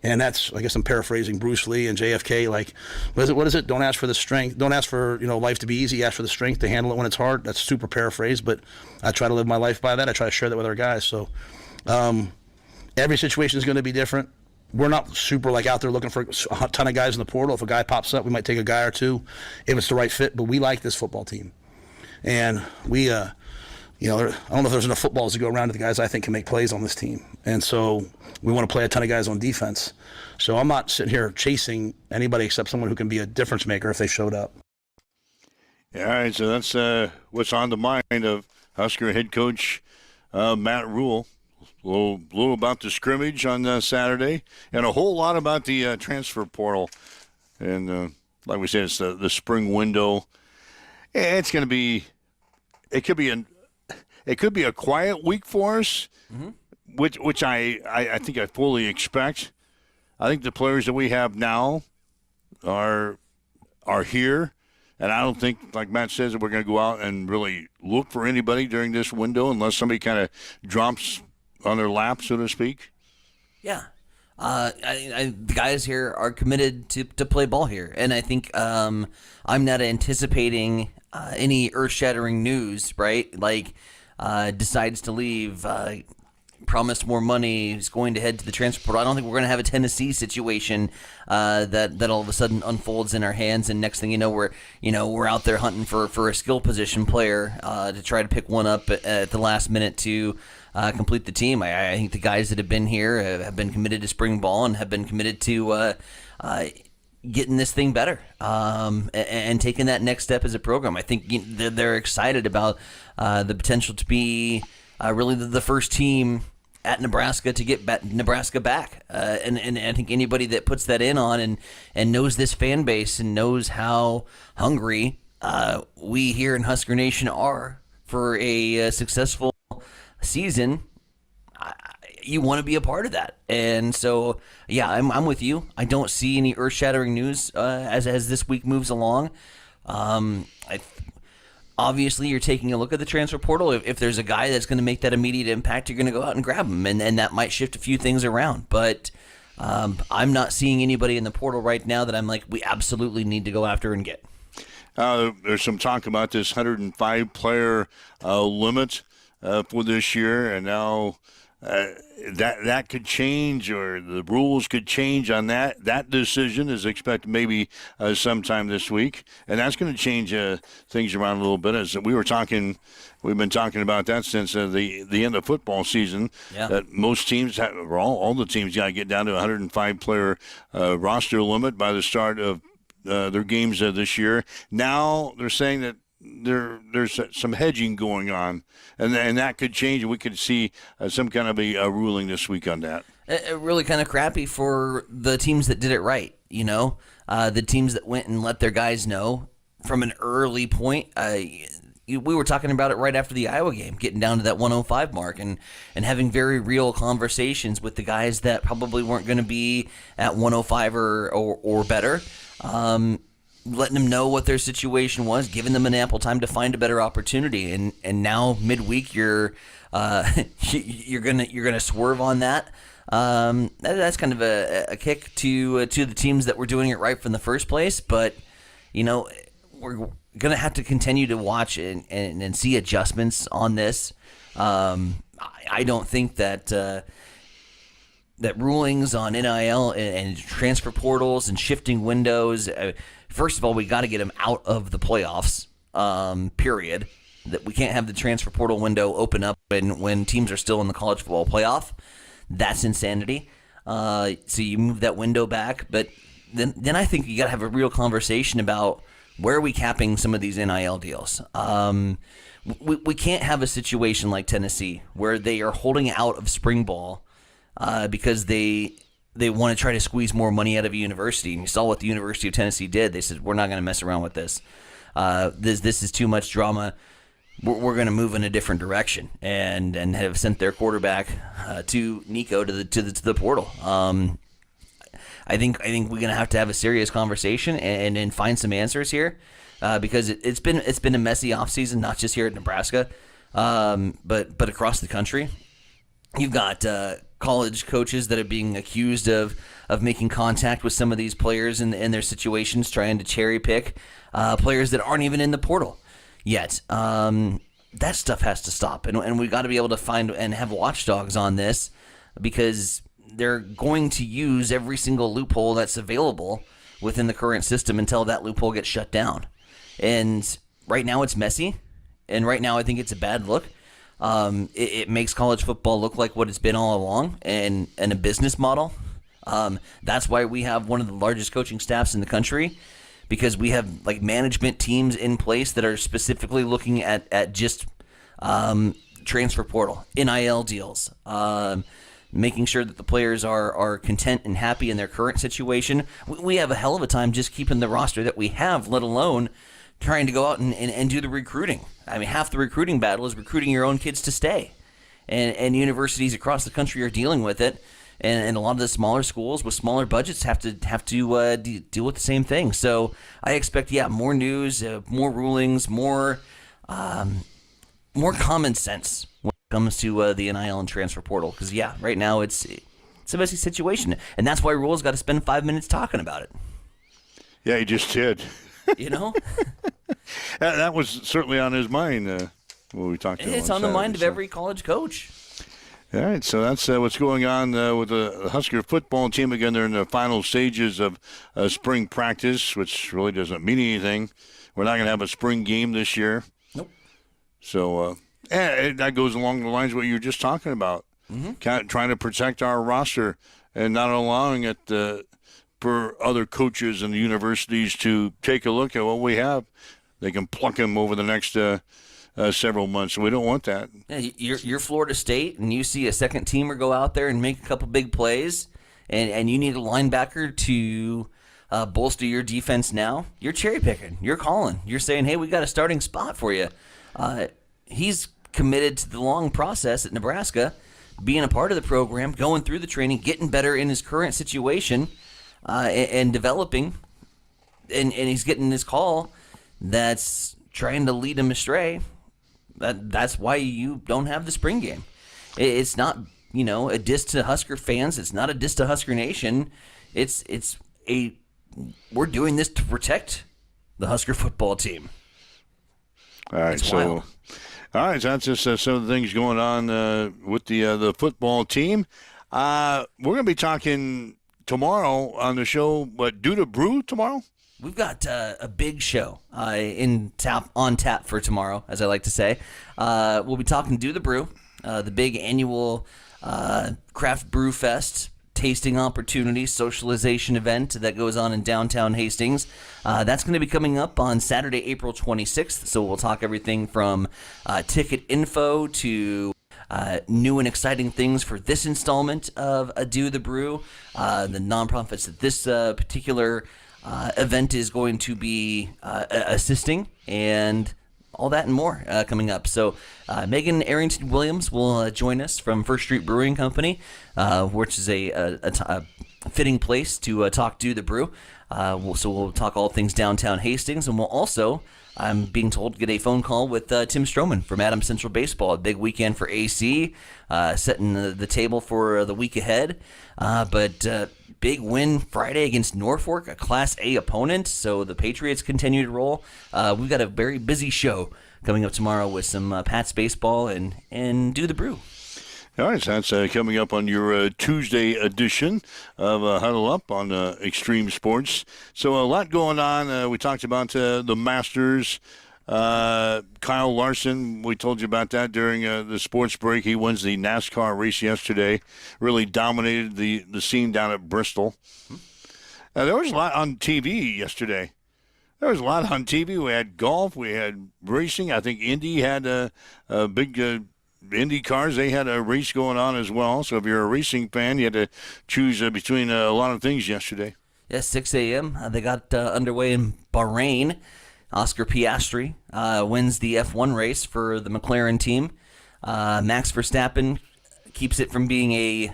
And that's, I guess I'm paraphrasing Bruce Lee and JFK, like, what is it? Don't ask for the strength. Don't ask for, life to be easy. Ask for the strength to handle it when it's hard. That's super paraphrased, but I try to live my life by that. I try to share that with our guys. So every situation is going to be different. We're not super out there looking for a ton of guys in the portal. If a guy pops up, we might take a guy or two if it's the right fit, but we like this football team. And we, I don't know if there's enough footballs to go around to the guys I think can make plays on this team. And so we want to play a ton of guys on defense. So I'm not sitting here chasing anybody except someone who can be a difference maker if they showed up. All right, so that's what's on the mind of Husker head coach Matt Rule. A little about the scrimmage on Saturday, and a whole lot about the transfer portal. And like we said, it's the spring window. It's going to be – it could be a quiet week for us, which I think I fully expect. I think the players that we have now are here. And I don't think, like Matt says, that we're going to go out and really look for anybody during this window unless somebody kind of drops on their lap, so to speak. Yeah. The guys here are committed to play ball here. And I think I'm not anticipating any earth-shattering news, right? Like decides to leave, promised more money, is going to head to the transfer portal. I don't think we're going to have a Tennessee situation that all of a sudden unfolds in our hands, and next thing you know, we're out there hunting for a skill position player to try to pick one up at the last minute to complete the team. I think the guys that have been here have been committed to spring ball and have been committed to getting this thing better and taking that next step as a program. I think they're excited about the potential to be really the first team at Nebraska to get Nebraska back. And I think anybody that puts that in on and knows this fan base and knows how hungry we here in Husker Nation are for a successful season, you want to be a part of that. And so, yeah, I'm with you. I don't see any earth-shattering news as this week moves along. Obviously, you're taking a look at the transfer portal. If there's a guy that's going to make that immediate impact, you're going to go out and grab him, and that might shift a few things around. But I'm not seeing anybody in the portal right now that I'm like, we absolutely need to go after and get. There's some talk about this 105-player limit for this year, and now that could change, or the rules could change on that. That decision is expected maybe sometime this week, and that's going to change things around a little bit. As we've been talking about that since the end of football season. Yeah. That most teams, all the teams, got to get down to a 105-player roster limit by the start of their games this year. Now they're saying that there's some hedging going on, and that could change. We could see some kind of a ruling this week on that. Really kind of crappy for the teams that did it right, the teams that went and let their guys know from an early point. We were talking about it right after the Iowa game, getting down to that 105 mark and having very real conversations with the guys that probably weren't going to be at 105 or better. Letting them know what their situation was, giving them an ample time to find a better opportunity, and now midweek you're gonna swerve on that. That's kind of a kick to the teams that were doing it right from the first place. But we're gonna have to continue to watch and see adjustments on this. I don't think that rulings on NIL and transfer portals and shifting windows. First of all, we got to get them out of the playoffs, period. That we can't have the transfer portal window open up when teams are still in the college football playoff. That's insanity. So you move that window back. But then I think you got to have a real conversation about where are we capping some of these NIL deals. We can't have a situation like Tennessee where they are holding out of spring ball because they want to try to squeeze more money out of a university. And you saw what the University of Tennessee did. They said, we're not going to mess around with this. This is too much drama. We're going to move in a different direction, and have sent their quarterback to Nico to the portal. I think we're going to have a serious conversation and find some answers here because it's been a messy offseason, not just here at Nebraska, but across the country. You've got college coaches that are being accused of making contact with some of these players in their situations, trying to cherry pick players that aren't even in the portal yet. That stuff has to stop, and we've got to be able to find and have watchdogs on this because they're going to use every single loophole that's available within the current system until that loophole gets shut down. And right now it's messy, and right now I think it's a bad look. It makes college football look like what it's been all along, and a business model. That's why we have one of the largest coaching staffs in the country, because we have management teams in place that are specifically looking at just transfer portal, NIL deals, making sure that the players are content and happy in their current situation. We have a hell of a time just keeping the roster that we have, let alone trying to go out and do the recruiting. I mean, half the recruiting battle is recruiting your own kids to stay. And universities across the country are dealing with it. And a lot of the smaller schools with smaller budgets have to deal with the same thing. So I expect, more news, more rulings, more common sense when it comes to the NIL and transfer portal. Because right now it's a messy situation, and that's why Rule's got to spend 5 minutes talking about it. Yeah, he just did. That was certainly on his mind when we talked to him. It's on the mind of every college coach. All right, so that's what's going on with the Husker football team. Again, they're in the final stages of spring practice, which really doesn't mean anything. We're not going to have a spring game this year. Nope. So that goes along the lines of what you were just talking about. Trying to protect our roster and not allowing it for other coaches and the universities to take a look at what we have. They can pluck them over the next several months. So we don't want that. Yeah, you're Florida State, and you see a second teamer go out there and make a couple big plays, and you need a linebacker to bolster your defense now. You're cherry picking. You're calling. You're saying, hey, we got a starting spot for you. He's committed to the long process at Nebraska, being a part of the program, going through the training, getting better in his current situation, and developing, and he's getting this call that's trying to lead him astray. That's why you don't have the spring game. It's not, a diss to Husker fans. It's not a diss to Husker Nation. We're doing this to protect the Husker football team. All right, so that's just some of the things going on with the football team. We're going to be talking tomorrow on the show, but Do the Brew tomorrow? We've got a big show on tap for tomorrow, as I like to say. We'll be talking Do the Brew, the big annual craft brew fest tasting opportunity socialization event that goes on in downtown Hastings. That's going to be coming up on Saturday, April 26th. So we'll talk everything from ticket info to new and exciting things for this installment of Do the Brew, the nonprofits that this particular event is going to be assisting, and all that and more coming up. So Megan Arrington-Williams will join us from First Street Brewing Company, which is a fitting place to talk Do the Brew. So we'll talk all things downtown Hastings, and we'll also, I'm being told, get a phone call with Tim Stroman from Adams Central Baseball. A big weekend for AC, setting the table for the week ahead. But big win Friday against Norfolk, a Class A opponent, so the Patriots continue to roll. We've got a very busy show coming up tomorrow with some Pats baseball and Do the Brew. All right, so that's coming up on your Tuesday edition of Huddle Up on Extreme Sports. So a lot going on. We talked about the Masters. Kyle Larson, we told you about that during the sports break. He wins the NASCAR race yesterday. Really dominated the scene down at Bristol. There was a lot on TV yesterday. There was a lot on TV. We had golf. We had racing. I think Indy had a big Indy cars. They had a race going on as well. So if you're a racing fan, you had to choose between a lot of things yesterday. Yeah, 6 a.m. They got underway in Bahrain. Oscar Piastri wins the F1 race for the McLaren team. Max Verstappen keeps it from being a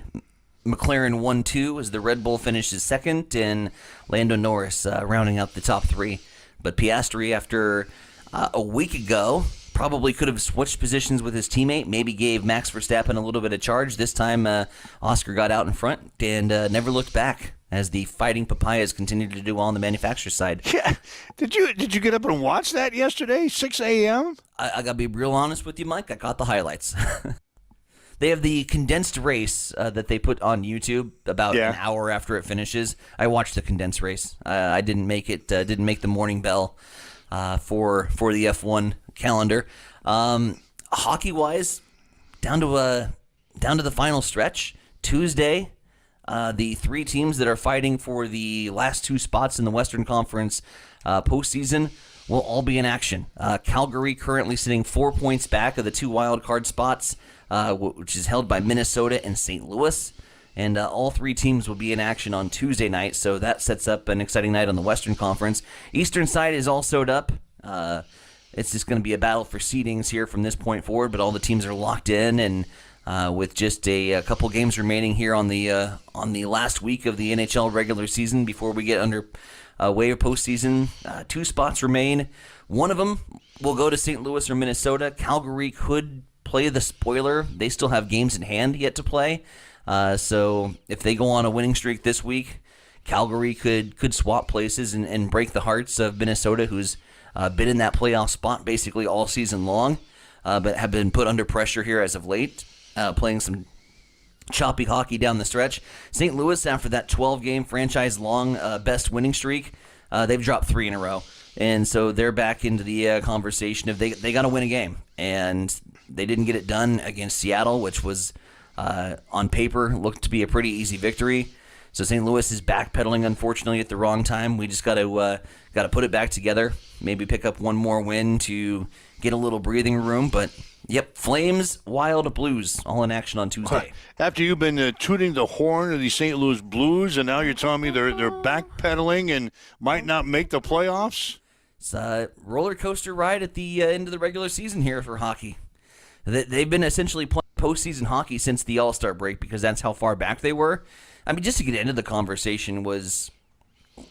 McLaren 1-2 as the Red Bull finishes second, and Lando Norris rounding out the top three. But Piastri, after a week ago, probably could have switched positions with his teammate, maybe gave Max Verstappen a little bit of charge. This time, Oscar got out in front and never looked back as the Fighting Papayas continued to do well on the manufacturer side. Yeah. Did you get up and watch that yesterday, 6 a.m.? I got to be real honest with you, Mike. I caught the highlights. They have the condensed race that they put on YouTube about an hour after it finishes. I watched the condensed race. I didn't make it. Didn't make the morning bell for the F1 calendar. Hockey wise, down to the final stretch. Tuesday, the three teams that are fighting for the last two spots in the Western Conference postseason will all be in action. Calgary currently sitting 4 points back of the two wild card spots, which is held by Minnesota and St. Louis. And all three teams will be in action on Tuesday night, so that sets up an exciting night on the Western Conference. Eastern side is all sewed up. It's just going to be a battle for seedings here from this point forward, but all the teams are locked in, and with just a couple games remaining here on the last week of the NHL regular season before we get under way of postseason. 2 spots remain. One of them will go to St. Louis or Minnesota. Calgary could play the spoiler. They still have games in hand yet to play. So if they go on a winning streak this week, Calgary could swap places and break the hearts of Minnesota, who's been in that playoff spot basically all season long, but have been put under pressure here as of late, playing some choppy hockey down the stretch. St. Louis, after that 12-game franchise-long best winning streak, they've dropped 3 in a row. And so they're back into the conversation of they got to win a game. And they didn't get it done against Seattle, which was, on paper, looked to be a pretty easy victory. So St. Louis is backpedaling, unfortunately, at the wrong time. We just got to put it back together, maybe pick up one more win to get a little breathing room. But, yep, Flames, Wild, Blues, all in action on Tuesday. After you've been tooting the horn of the St. Louis Blues, and now you're telling me they're backpedaling and might not make the playoffs? It's a roller coaster ride at the end of the regular season here for hockey. They've been essentially playing postseason hockey since the All-Star break because that's how far back they were. I mean, just to get into the conversation was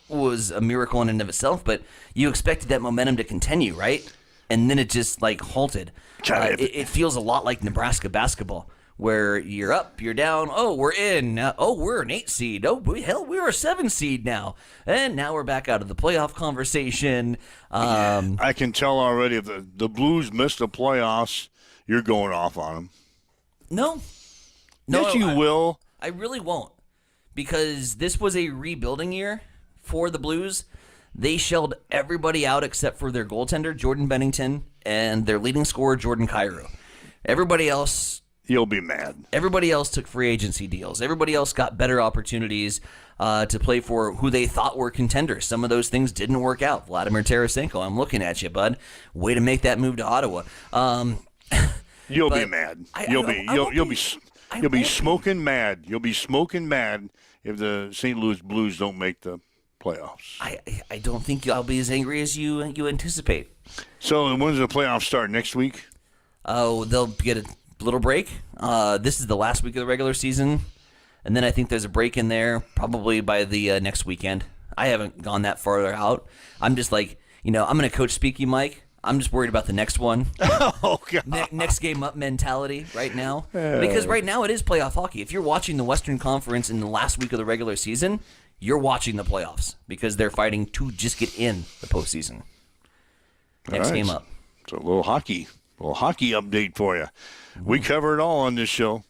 a miracle in and of itself, but you expected that momentum to continue, right? And then it just, halted. It feels a lot like Nebraska basketball, where you're up, you're down, oh, we're in, we're an 8 seed, we're a 7 seed now, and now we're back out of the playoff conversation. I can tell already if the Blues miss the playoffs, you're going off on them. No, yes, you will. I really won't, because this was a rebuilding year for the Blues. They shelled everybody out except for their goaltender, Jordan Bennington, and their leading scorer, Jordan Kyrou. Everybody else... You'll be mad. Everybody else took free agency deals. Everybody else got better opportunities to play for who they thought were contenders. Some of those things didn't work out. Vladimir Tarasenko, I'm looking at you, bud. Way to make that move to Ottawa. You'll be mad. You'll be smoking mad. You'll be smoking mad if the St. Louis Blues don't make the playoffs. I don't think I'll be as angry as you anticipate. So when does the playoffs start? Next week? Oh, they'll get a little break. This is the last week of the regular season, and then I think there's a break in there probably by the next weekend. I haven't gone that far out. I'm just I'm going to coach Speaky Mike. I'm just worried about the next one. Oh, God. Next game up mentality right now. Because right now it is playoff hockey. If you're watching the Western Conference in the last week of the regular season, you're watching the playoffs because they're fighting to just get in the postseason. Next game up. It's a little hockey update for you. We cover it all on this show.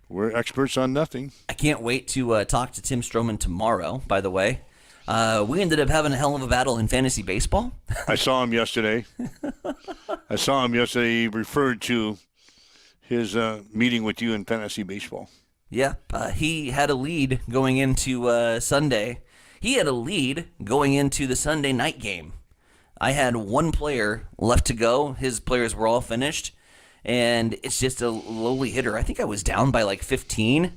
We're experts on nothing. I can't wait to talk to Tim Stroman tomorrow, by the way. We ended up having a hell of a battle in fantasy baseball. I saw him yesterday. He referred to his meeting with you in fantasy baseball. Yeah, he had a lead going into Sunday. He had a lead going into the Sunday night game. I had one player left to go. His players were all finished, and it's just a lowly hitter. I think I was down by 15.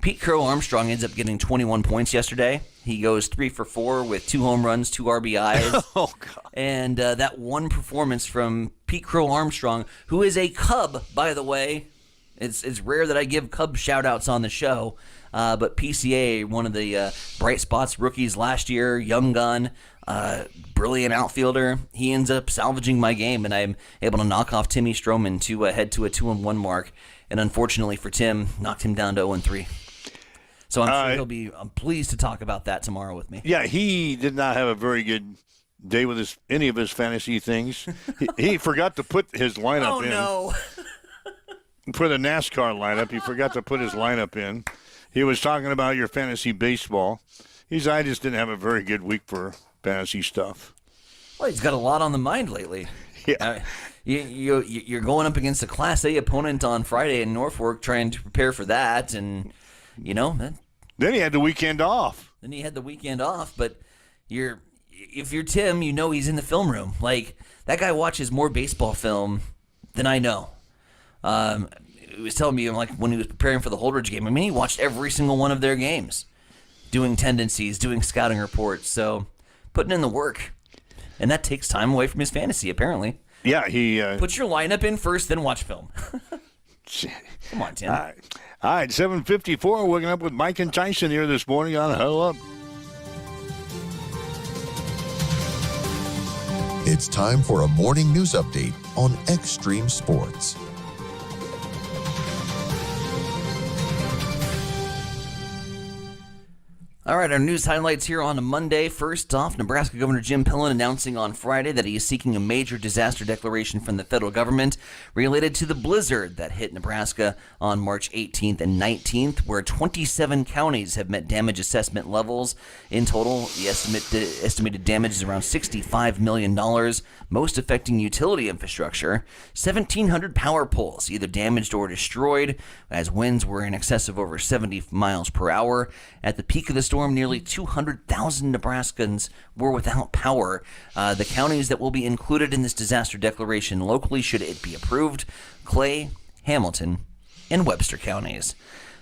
Pete Crow Armstrong ends up getting 21 points yesterday. He goes 3 for 4 with 2 home runs, 2 RBIs. Oh, God. And that one performance from Pete Crow Armstrong, who is a Cub, by the way. It's rare that I give Cub shout-outs on the show, but PCA, one of the bright spots rookies last year, young gun, brilliant outfielder. He ends up salvaging my game, and I'm able to knock off Timmy Stroman to head to a 2-1 mark. And unfortunately for Tim, knocked him down to 0-3. So I'm sure I'm pleased to talk about that tomorrow with me. Yeah, he did not have a very good day with any of his fantasy things. he forgot to put his lineup in. Oh, no. For the NASCAR lineup, he forgot to put his lineup in. He was talking about your fantasy baseball. I just didn't have a very good week for fantasy stuff. Well, he's got a lot on the mind lately. Yeah. You're going up against a Class A opponent on Friday in Norfolk, trying to prepare for that, and then he had the weekend off. But if you're Tim, he's in the film room. That guy watches more baseball film than I know. He was telling me when he was preparing for the Holdridge game. I mean, he watched every single one of their games, doing tendencies, doing scouting reports, so putting in the work, and that takes time away from his fantasy apparently. Yeah, he put your lineup in first, then watch film. Come on, Tim. All right, 7:54. Waking up with Mike and Tyson here this morning on Huddle Up. It's time for a morning news update on Extreme Sports. All right, our news highlights here on a Monday. First off, Nebraska Governor Jim Pillen announcing on Friday that he is seeking a major disaster declaration from the federal government related to the blizzard that hit Nebraska on March 18th and 19th, where 27 counties have met damage assessment levels. In total, the estimated damage is around $65 million, most affecting utility infrastructure. 1,700 power poles either damaged or destroyed, as winds were in excess of over 70 miles per hour. At the peak of the storm, nearly 200,000 Nebraskans were without power. The counties that will be included in this disaster declaration locally, should it be approved: Clay, Hamilton, and Webster counties.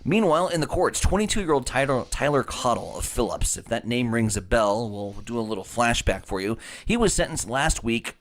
Meanwhile, in the courts, 22-year-old Tyler Cottle of Phillips, if that name rings a bell, we'll do a little flashback for you. He was sentenced last week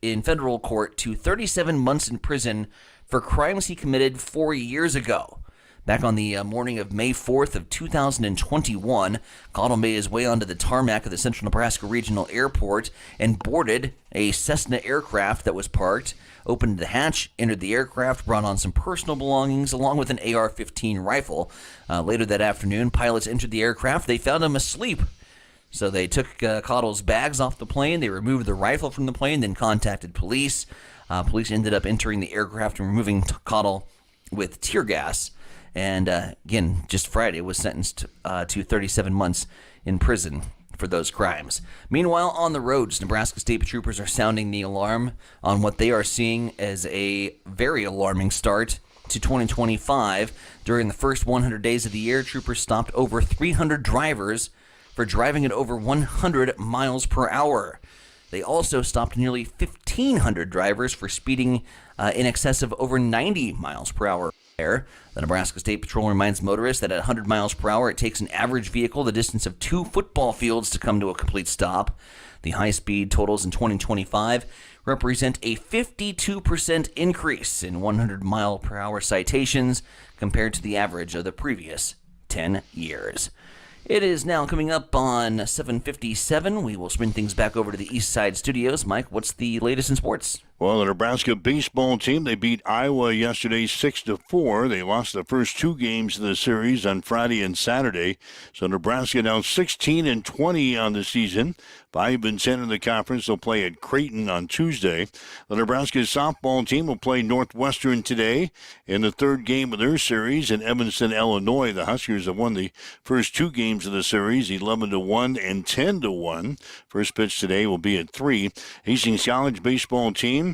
in federal court to 37 months in prison for crimes he committed 4 years ago. Back on the morning of May 4th of 2021, Cottle made his way onto the tarmac of the Central Nebraska Regional Airport and boarded a Cessna aircraft that was parked, opened the hatch, entered the aircraft, brought on some personal belongings along with an AR-15 rifle. Later that afternoon, pilots entered the aircraft. They found him asleep. So they took Cottle's bags off the plane. They removed the rifle from the plane, then contacted police. Police ended up entering the aircraft and removing Cottle with tear gas. And again, just Friday was sentenced to 37 months in prison for those crimes. Meanwhile, on the roads, Nebraska State Troopers are sounding the alarm on what they are seeing as a very alarming start to 2025. During the first 100 days of the year, troopers stopped over 300 drivers for driving at over 100 miles per hour. They also stopped nearly 1,500 drivers for speeding in excess of over 90 miles per hour. The Nebraska State Patrol reminds motorists that at 100 miles per hour, it takes an average vehicle the distance of 2 football fields to come to a complete stop. The high-speed totals in 2025 represent a 52% increase in 100-mile-per-hour citations compared to the average of the previous 10 years. It is now coming up on 7:57. We will spin things back over to the East Side Studios. Mike, what's the latest in sports? Well, the Nebraska baseball team, they beat Iowa yesterday 6-4. They lost the first 2 games of the series on Friday and Saturday. So Nebraska now 16-20 on the season. 5-10 in the conference. They'll play at Creighton on Tuesday. The Nebraska softball team will play Northwestern today in the 3rd game of their series in Evanston, Illinois. The Huskers have won the first 2 games of the series, 11-1 and 10-1. First pitch today will be at 3. Hastings College baseball team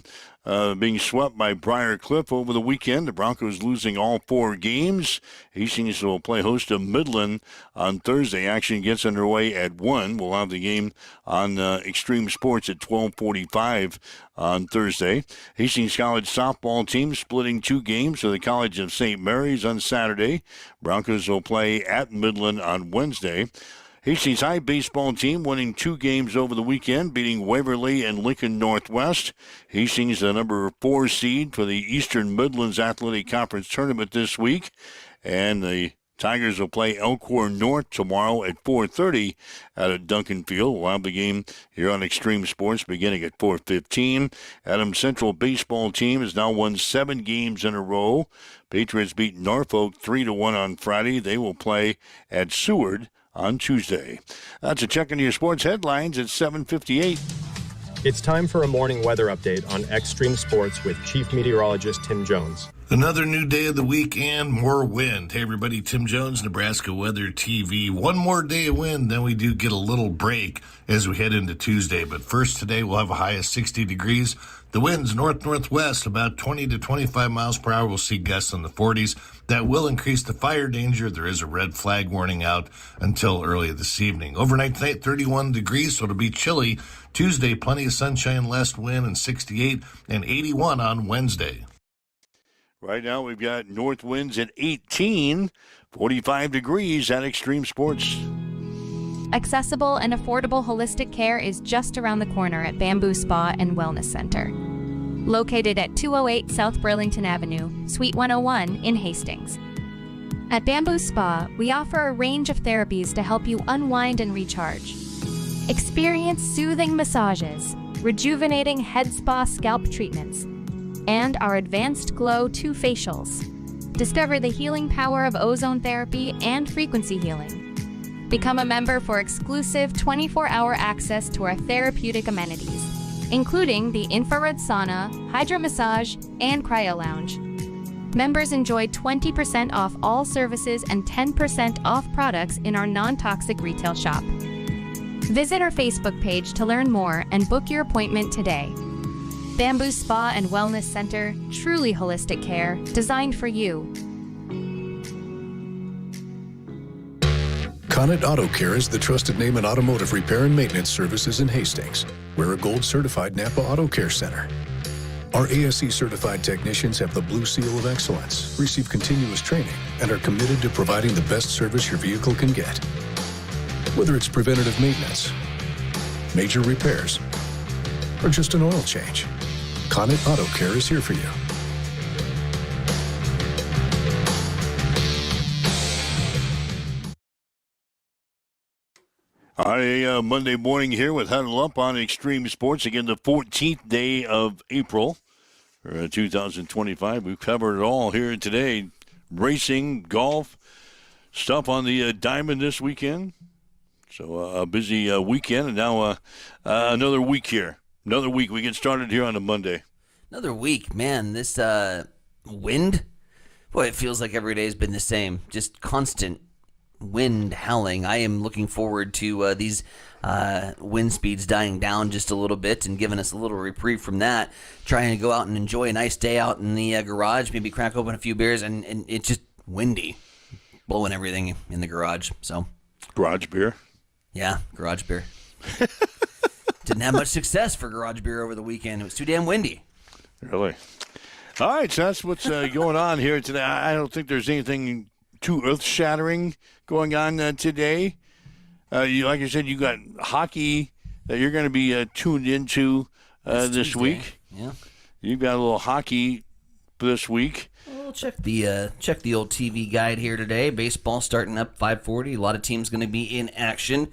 being swept by Briar Cliff over the weekend. The Broncos losing all 4 games. Hastings will play host to Midland on Thursday. Action gets underway at 1. We'll have the game on Extreme Sports at 12:45 on Thursday. Hastings College softball team splitting 2 games with the College of St. Mary's on Saturday. Broncos will play at Midland on Wednesday. Hastings High baseball team winning 2 games over the weekend, beating Waverly and Lincoln Northwest. Hastings, the number 4 seed for the Eastern Midlands Athletic Conference tournament this week. And the Tigers will play Elkhorn North tomorrow at 4:30 at Duncan Field. We'll have the game here on Extreme Sports beginning at 4:15. Adams Central baseball team has now won 7 games in a row. Patriots beat Norfolk 3-1 on Friday. They will play at Seward on Tuesday. That's a check into your sports headlines at 7:58. It's time for a morning weather update on Extreme Sports with Chief Meteorologist Tim Jones. Another new day of the week and more wind. Hey everybody, Tim Jones, Nebraska Weather TV. One more day of wind, then we do get a little break as we head into Tuesday. But first today, we'll have a high of 60 degrees. The winds north-northwest, about 20 to 25 miles per hour. We'll see gusts in the 40s. That will increase the fire danger. There is a red flag warning out until early this evening. Overnight tonight, 31 degrees, so it'll be chilly. Tuesday, plenty of sunshine, less wind, and 68 and 81 on Wednesday. Right now, we've got north winds at 18, 45 degrees at Extreme Sports. Accessible and affordable holistic care is just around the corner at Bamboo Spa and Wellness Center. located at 208 South Burlington Avenue, Suite 101 in Hastings. At Bamboo Spa, we offer a range of therapies to help you unwind and recharge. Experience soothing massages, rejuvenating head spa scalp treatments, and our Advanced Glow 2 facials. Discover the healing power of ozone therapy and frequency healing. Become a member for exclusive 24-hour access to our therapeutic amenities, including the infrared sauna, hydro massage, and cryo lounge. Members enjoy 20% off all services and 10% off products in our non-toxic retail shop. Visit our Facebook page to learn more and book your appointment today. Bamboo Spa and Wellness Center, truly holistic care, designed for you. Connet Auto Care is the trusted name in automotive repair and maintenance services in Hastings. We're a gold-certified Napa Auto Care Center. Our ASE-certified technicians have the Blue Seal of Excellence, receive continuous training, and are committed to providing the best service your vehicle can get. Whether it's preventative maintenance, major repairs, or just an oil change, Connet Auto Care is here for you. All right, Monday morning here with Huddle Up on Extreme Sports. Again, the 14th day of April, 2025. We've covered it all here today. Racing, golf, stuff on the diamond this weekend. So a busy weekend, and now another week here. Another week. We get started here on a Monday. Another week. Man, this wind, boy, it feels like every day has been the same. Just constant wind howling. I am looking forward to these wind speeds dying down just a little bit and giving us a little reprieve from that. Trying to go out and enjoy a nice day out in the garage, maybe crack open a few beers, and it's just windy, blowing everything in the garage. So, garage beer? Yeah, garage beer. Didn't have much success for garage beer over the weekend. It was too damn windy. Really? All right, so that's what's going on here today. I don't think there's anything too earth-shattering going on today. Like I said, you got hockey that you're going to be tuned into this week. Yeah, you've got a little hockey this week. Well, check the old TV guide here today. Baseball starting up 5:40. A lot of teams going to be in action.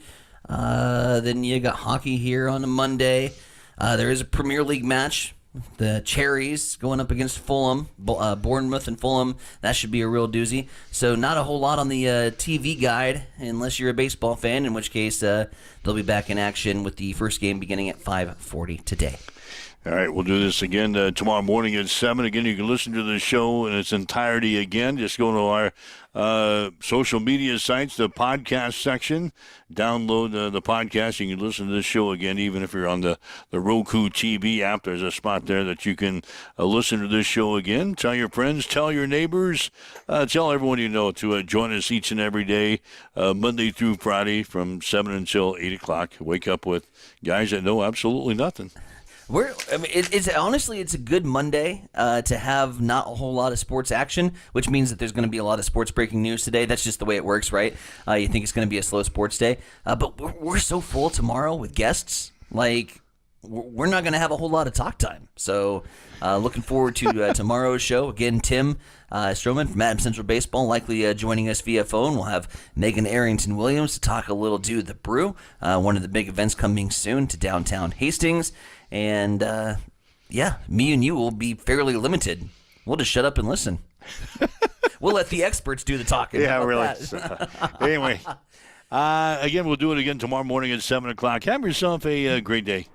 Then you got hockey here on a Monday. There is a Premier League match. The Cherries going up against Fulham, Bournemouth and Fulham. That should be a real doozy. So not a whole lot on the TV guide, unless you're a baseball fan, in which case they'll be back in action with the first game beginning at 5:40 today. All right, we'll do this again tomorrow morning at 7. Again, you can listen to the show in its entirety again. Just go to our social media sites, the podcast section. Download the podcast. You can listen to this show again, even if you're on the Roku TV app. There's a spot there that you can listen to this show again. Tell your friends, tell your neighbors, tell everyone you know to join us each and every day, Monday through Friday from 7 until 8 o'clock. Wake up with guys that know absolutely nothing. It's honestly, it's a good Monday to have not a whole lot of sports action, which means that there's going to be a lot of sports breaking news today. That's just the way it works, right? You think it's going to be a slow sports day, but we're so full tomorrow with guests. Like, we're not going to have a whole lot of talk time. So, looking forward to tomorrow's show. Again, Tim Stroman from Adams Central Baseball likely joining us via phone. We'll have Megan Arrington-Williams to talk a little Do the Brew, one of the big events coming soon to downtown Hastings. And, me and you will be fairly limited. We'll just shut up and listen. We'll let the experts do the talking. Yeah, really. Anyway, again, we'll do it again tomorrow morning at 7 o'clock. Have yourself a great day.